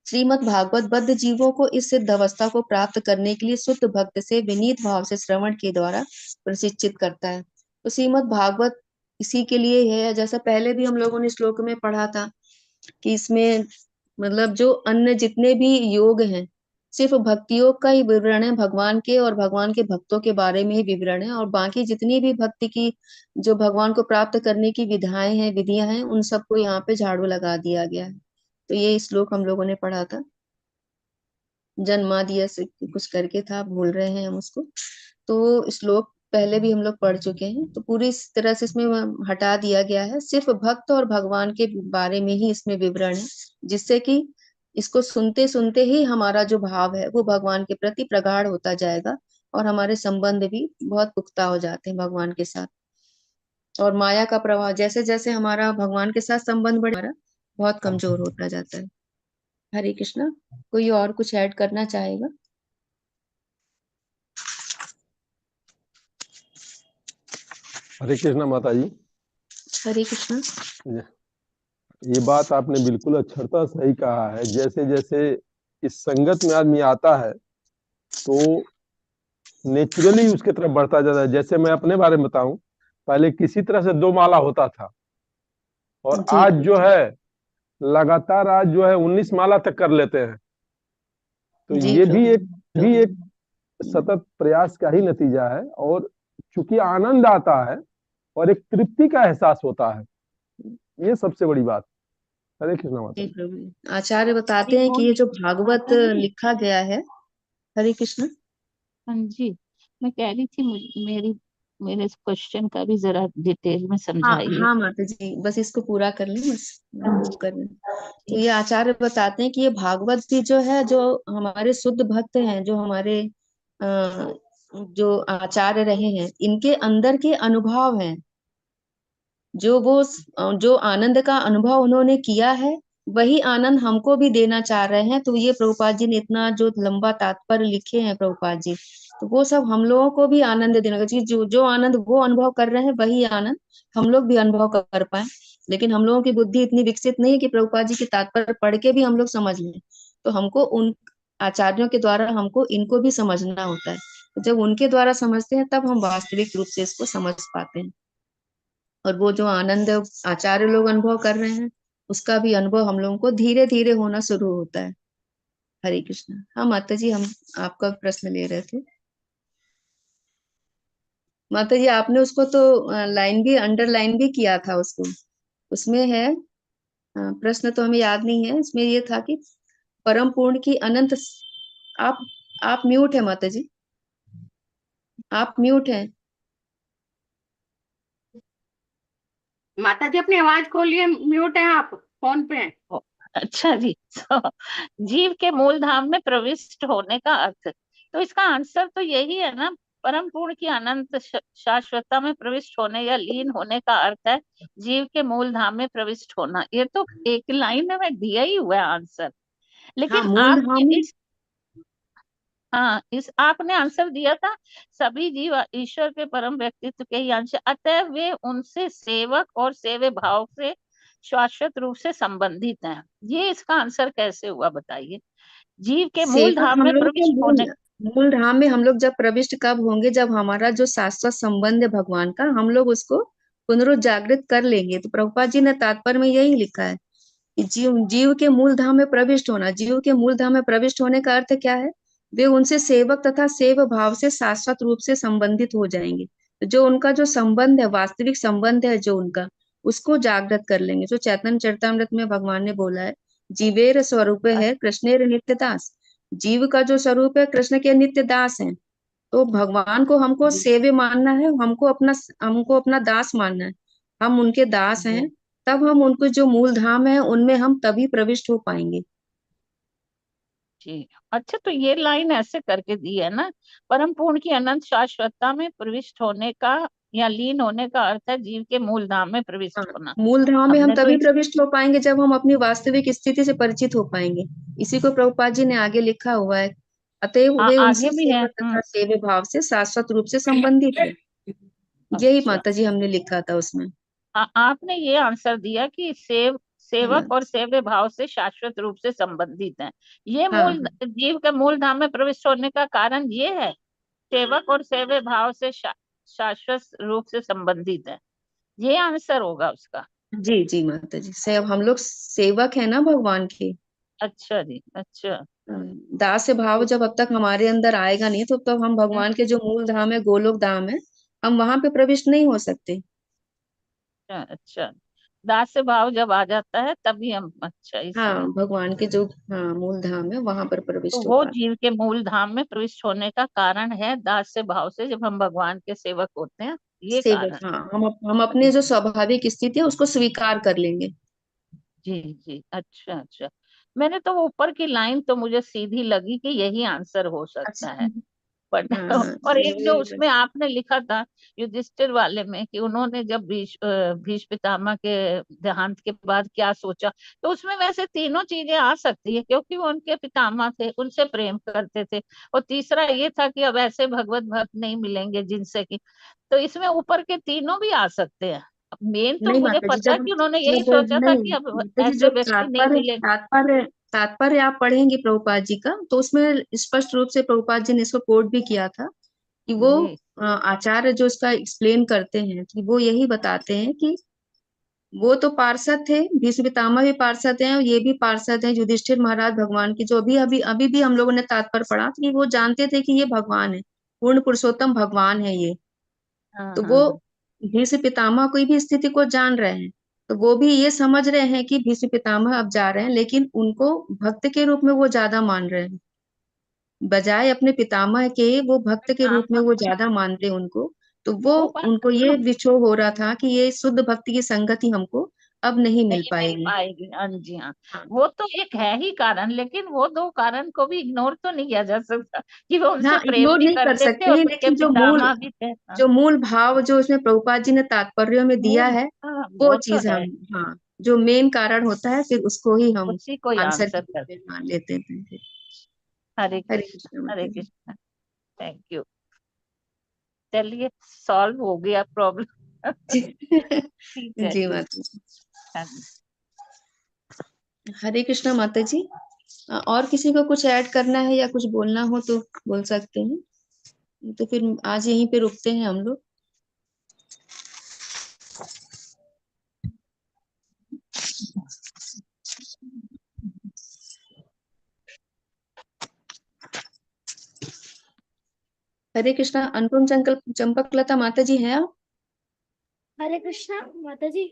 S2: श्रीमद् भागवत बद्ध जीवों को इस सिद्ध अवस्था को प्राप्त करने के लिए शुद्ध भक्त से विनीत भाव से श्रवण के द्वारा प्रशिक्षित करता है। तो श्रीमद् भागवत इसी के लिए है, जैसा पहले भी हम लोगों ने श्लोक में पढ़ा था कि इसमें मतलब जो अन्य जितने भी योग हैं सिर्फ भक्ति योग का ही विवरण है, भगवान के और भगवान के भक्तों के बारे में ही विवरण है, और बाकी जितनी भी भक्ति की जो भगवान को प्राप्त करने की विधाएं हैं, विधियां हैं, उन सबको यहाँ पे झाड़ू लगा दिया गया है। तो ये श्लोक हम लोगों ने पढ़ा था, जन्मादिय से कुछ करके था, भूल रहे हैं हम उसको। तो श्लोक पहले भी हम लोग पढ़ चुके हैं, तो पूरी इस तरह से इसमें हटा दिया गया है, सिर्फ भक्त और भगवान के बारे में ही इसमें विवरण है, जिससे कि इसको सुनते सुनते ही हमारा जो भाव है वो भगवान के प्रति प्रगाढ़ होता जाएगा और हमारे संबंध भी बहुत पुख्ता हो जाते हैं भगवान के साथ। और माया का प्रभाव जैसे जैसे हमारा भगवान के साथ संबंध बढ़ा बहुत कमजोर होता जाता है। हरे कृष्णा। कोई और कुछ ऐड करना चाहेगा?
S5: हरे कृष्णा माता जी।
S2: हरे कृष्णा।
S5: ये बात आपने बिल्कुल अक्षरता सही कहा है। जैसे जैसे इस संगत में आदमी आता है तो नेचुरली उसके तरफ बढ़ता जाता है। जैसे मैं अपने बारे में बताऊं, पहले किसी तरह से 2 माला होता था और आज जो है लगातार आज जो है 19 माला तक कर लेते हैं। तो ये भी एक सतत प्रयास का ही नतीजा है, और चूंकि आनंद आता है और एक तृप्ति का एहसास होता है, ये सबसे बड़ी बात। हरे कृष्णा माता।
S2: आचार्य बताते हैं कि ये जो भागवत लिखा गया है। हरे कृष्ण।
S9: हाँ जी, मैं कह रही थी मेरे क्वेश्चन का भी जरा डिटेल में समझाइए।
S2: हाँ माता जी, बस इसको पूरा कर लें, बस कर लें। तो ये आचार्य बताते हैं कि ये भागवत भी जो है, जो हमारे शुद्ध भक्त हैं, जो हमारे जो आचार्य रहे हैं, इनके अंदर के अनुभव हैं, जो आनंद का अनुभव उन्होंने किया है वही आनंद हमको भी देना चाह रहे हैं। तो ये प्रभुपाद जी ने इतना जो लंबा तात्पर्य लिखे हैं प्रभुपाद जी, तो वो सब हम लोगों को भी आनंद देना चाहिए। जो आनंद वो अनुभव कर रहे हैं वही आनंद हम लोग भी अनुभव कर पाए। लेकिन हम लोगों की बुद्धि इतनी विकसित नहीं है कि प्रभुपाद जी के तात्पर्य पढ़ के भी हम लोग समझ लें। तो हमको उन आचार्यों के द्वारा हमको इनको भी समझना होता है। तो जब उनके द्वारा समझते हैं तब हम वास्तविक रूप से इसको समझ पाते हैं। और वो जो आनंद आचार्य लोग अनुभव कर रहे हैं उसका भी अनुभव हम लोगों को धीरे धीरे होना शुरू होता है। हरे कृष्ण। हाँ माता जी, हम आपका प्रश्न ले रहे थे। माता जी आपने उसको तो लाइन भी अंडरलाइन भी किया था उसको, उसमें है प्रश्न तो हमें याद नहीं है। इसमें ये था कि परम पूर्ण की अनंत। आप म्यूट है माता जी, आप म्यूट है।
S10: माता जी अपनी आवाज खोलिए, म्यूट है आप, फोन पे हैं।
S9: अच्छा जी। तो जीव के मूल धाम में प्रविष्ट होने का अर्थ, तो इसका आंसर तो यही है ना, परम पूर्ण की अनंत शाश्वतता में प्रविष्ट होने या लीन होने का अर्थ है जीव के मूल धाम में प्रविष्ट होना। ये तो एक लाइन में दिया ही हुआ है आंसर। लेकिन आपने आंसर दिया था सभी जीव ईश्वर के परम व्यक्तित्व के ही अंश, अतः वे उनसे सेवक और सेवे भाव से शाश्वत रूप से संबंधित हैं। ये इसका आंसर कैसे हुआ बताइए? जीव के मूल धाम में प्रविष्ट होने,
S2: मूल धाम में हम लोग जब प्रविष्ट कब होंगे? जब हमारा जो शाश्वत संबंध है भगवान का, हम लोग उसको पुनरुजागृत कर लेंगे। तो प्रभुपाद जी ने तात्पर्य में यही लिखा है कि जीव के मूल धाम में प्रविष्ट होना। जीव के मूल धाम में प्रविष्ट होने का अर्थ क्या है? वे उनसे सेवक तथा सेव भाव से शाश्वत रूप से संबंधित हो जाएंगे। तो जो उनका जो संबंध है, वास्तविक संबंध है जो उनका, उसको जागृत कर लेंगे। जो चैतन्य चरितामृत में भगवान ने बोला है, जीवेर स्वरूप है कृष्णेर नित्य दास। जीव का जो स्वरूप है कृष्ण के नित्य दास है। तो भगवान को हमको सेव्य मानना है, हमको अपना दास मानना है। हम उनके दास हैं, तब हम उनको जो मूल धाम है उनमें हम तभी प्रविष्ट हो पाएंगे।
S9: जी अच्छा, तो ये लाइन ऐसे करके दी है ना, परम पूर्ण की अनंत शाश्वतता में प्रविष्ट होने का या लीन होने का अर्थ है जीव के मूल धाम में प्रविष्ट होना।
S2: मूल धाम में हम तभी प्रविष्ट हो पाएंगे जब हम अपनी वास्तविक स्थिति से परिचित हो पाएंगे। इसी को प्रभुपाद जी ने आगे लिखा हुआ है, अतएव वे उनसे सेवक तथा सेव्य भाव से शाश्वत रूप से संबंधित है। यही
S9: अच्छा।
S2: माता जी हमने लिखा था उसमें।
S9: आपने ये आंसर दिया कि सेवक
S2: हाँ
S9: और सेव्य भाव से शाश्वत रूप से संबंधित है। ये
S2: हाँ
S9: मूल जीव के मूल धाम में प्रविष्ट होने का कारण ये है, सेवक और सेव्य भाव से शाश्वत रूप से संबंधित है, ये आंसर होगा उसका।
S2: जी जी माता जी, हम लोग सेवक है ना भगवान के।
S9: अच्छा जी, अच्छा।
S2: दास भाव जब अब तक हमारे अंदर आएगा नहीं, तो तब हम भगवान के जो मूल धाम है, गोलोक धाम है, हम वहां पे प्रविष्ट नहीं हो सकते।
S9: अच्छा अच्छा, दास भाव जब आ जाता है तभी हम, अच्छा, इसलिए
S2: हाँ, भगवान के जो मूल धाम है वहां पर
S9: तो
S2: प्रविष्ट हो
S9: वो
S2: पाते।
S9: जीव के मूल धाम में प्रविष्ट होने का कारण है दास से भाव से, जब हम भगवान के सेवक होते हैं, ये
S2: सेवक,
S9: कारण।
S2: हाँ, हम अपने जो स्वाभाविक स्थिति है उसको स्वीकार कर लेंगे।
S9: जी जी, अच्छा अच्छा। मैंने तो वो ऊपर की लाइन तो मुझे सीधी लगी कि यही आंसर हो सकता
S2: अच्छा।
S9: है, बट
S2: हाँ हाँ,
S9: और एक जो
S2: वही
S9: उसमें आपने लिखा था युधिष्ठिर वाले में कि उन्होंने जब भीष्म पितामह के देहांत के बाद क्या सोचा, तो उसमें वैसे तीनों चीजें आ सकती है, क्योंकि वो उनके पितामह थे, उनसे प्रेम करते थे, और तीसरा ये था कि अब ऐसे भगवत भक्त नहीं मिलेंगे जिनसे कि, तो इसमें ऊपर के तीनों भी आ सकते हैं। मेन तो
S2: नहीं
S9: मुझे
S2: माता जी,
S9: पता है कि उन्होंने यही
S2: जब
S9: सोचा था
S2: नहीं
S9: कि अब
S2: माता जी,
S9: ऐसे
S2: जो
S9: व्यक्ति नहीं
S2: तात्पर्य
S9: मिले।
S2: तात्पर्य तात्पर्य आप पढ़ेंगे प्रभुपाद जी का, तो उसमें स्पष्ट रूप से प्रभुपाद जी ने इसको कोट भी किया था कि वो
S9: जी
S2: आचार्य जो इसका एक्सप्लेन करते हैं, कि वो यही बताते हैं कि वो तो पार्षद थे, भीष्म पितामह भी पार्षद हैं, और ये भी पार्षद हैं युधिष्ठिर महाराज भगवान की, जो अभी अभी अभी भी हम लोगों ने तात्पर्य पढ़ा कि वो जानते थे कि ये भगवान है, पूर्ण पुरुषोत्तम भगवान है ये।
S9: हाँ
S2: तो
S9: हाँ
S2: वो
S9: हाँ।
S2: भीष्म पितामह कोई भी स्थिति को जान रहे हैं, तो वो भी ये समझ रहे हैं कि भीष्म पितामह अब जा रहे हैं, लेकिन उनको भक्त के रूप में वो ज्यादा मान रहे हैं, बजाय अपने पितामह के वो भक्त के रूप में वो ज्यादा मानते हैं उनको। तो वो
S9: वो बात
S2: उनको ये विक्षोभ हो रहा था कि ये शुद्ध भक्ति की संगति हमको अब नहीं मिल
S9: नहीं मिल
S2: पाएगी।
S9: पाएगी, हाँ जी हाँ।
S2: हाँ
S9: वो तो एक है ही कारण, लेकिन वो दो कारण को भी इग्नोर तो नहीं किया जा सकता कि वो उनसे
S2: हाँ,
S9: प्रेम
S2: इग्नोर
S9: भी
S2: नहीं कर
S9: करते थे
S2: सकते
S9: और
S2: हैं,
S9: उनके
S2: लेकिन
S9: पितामह भी थे। हाँ,
S2: जो मूल भाव जो उसमें प्रभुपाद जी ने तात्पर्यों में दिया
S9: मूल,
S2: है,
S9: हाँ
S2: वो
S9: वो तो
S2: चीज
S9: है,
S2: हम, हाँ, जो मेन कारण होता है, फिर उसको ही हम
S9: उसी को ही
S2: आंसर के
S9: आंसर
S2: रूप
S9: कर।
S2: में मान लेते हैं फिर।
S9: हरे
S2: हरे
S9: कृष्ण,
S2: कृष्ण
S9: हरे
S2: माता जी।
S9: कृष्ण। Thank you. चलिए, सॉल्व हो गया प्रॉब्लम। ठीक है,
S2: जी
S9: ठीक।
S2: माता जी।
S9: हाँ जी।
S2: हरे कृष्णा माता जी। और किसी को कुछ ऐड करना है या कुछ बोलना हो तो बोल सकते हैं, तो फिर आज यहीं पे रुकते हैं हम लोग। हरे कृष्णा। अनुपम चंपक लता माता जी हैं आप?
S1: हरे कृष्णा माता जी।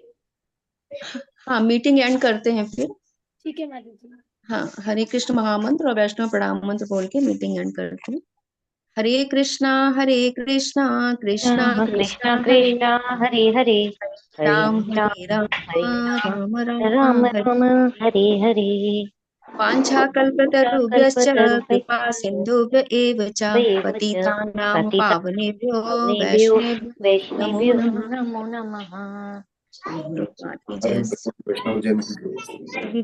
S2: हाँ, मीटिंग एंड करते हैं फिर।
S1: ठीक है माता जी।
S2: हाँ, हरे कृष्ण महामंत्र और वैष्णव प्रणाम मंत्र बोल के मीटिंग एंड करते हैं। हरे कृष्णा कृष्णा कृष्णा
S11: कृष्ण
S2: हरे
S11: कृष्ण हरे हरे, हरे
S2: राम
S11: राम
S2: हरे राम
S11: हरे
S2: राम
S11: राम
S2: राम
S11: राम
S2: हरे।
S11: राम हरे हरे।
S2: वाञ्छाकल्पतरुभ्यश्च कृपा
S11: कल्पतरुभ्यश्च
S2: सिन्धुभ्य एव च
S11: एव च
S2: पतितानां
S11: पतितानां
S2: पावनेभ्यो
S11: पावनेभ्यो
S2: वैष्णवेभ्यो नमो
S11: वैष्णवेभ्यो
S2: नमः।
S11: नमो नमः।
S2: प्रभुपाद की
S12: हरे
S2: जय।
S12: कृष्ण, वैष्णव जयंती।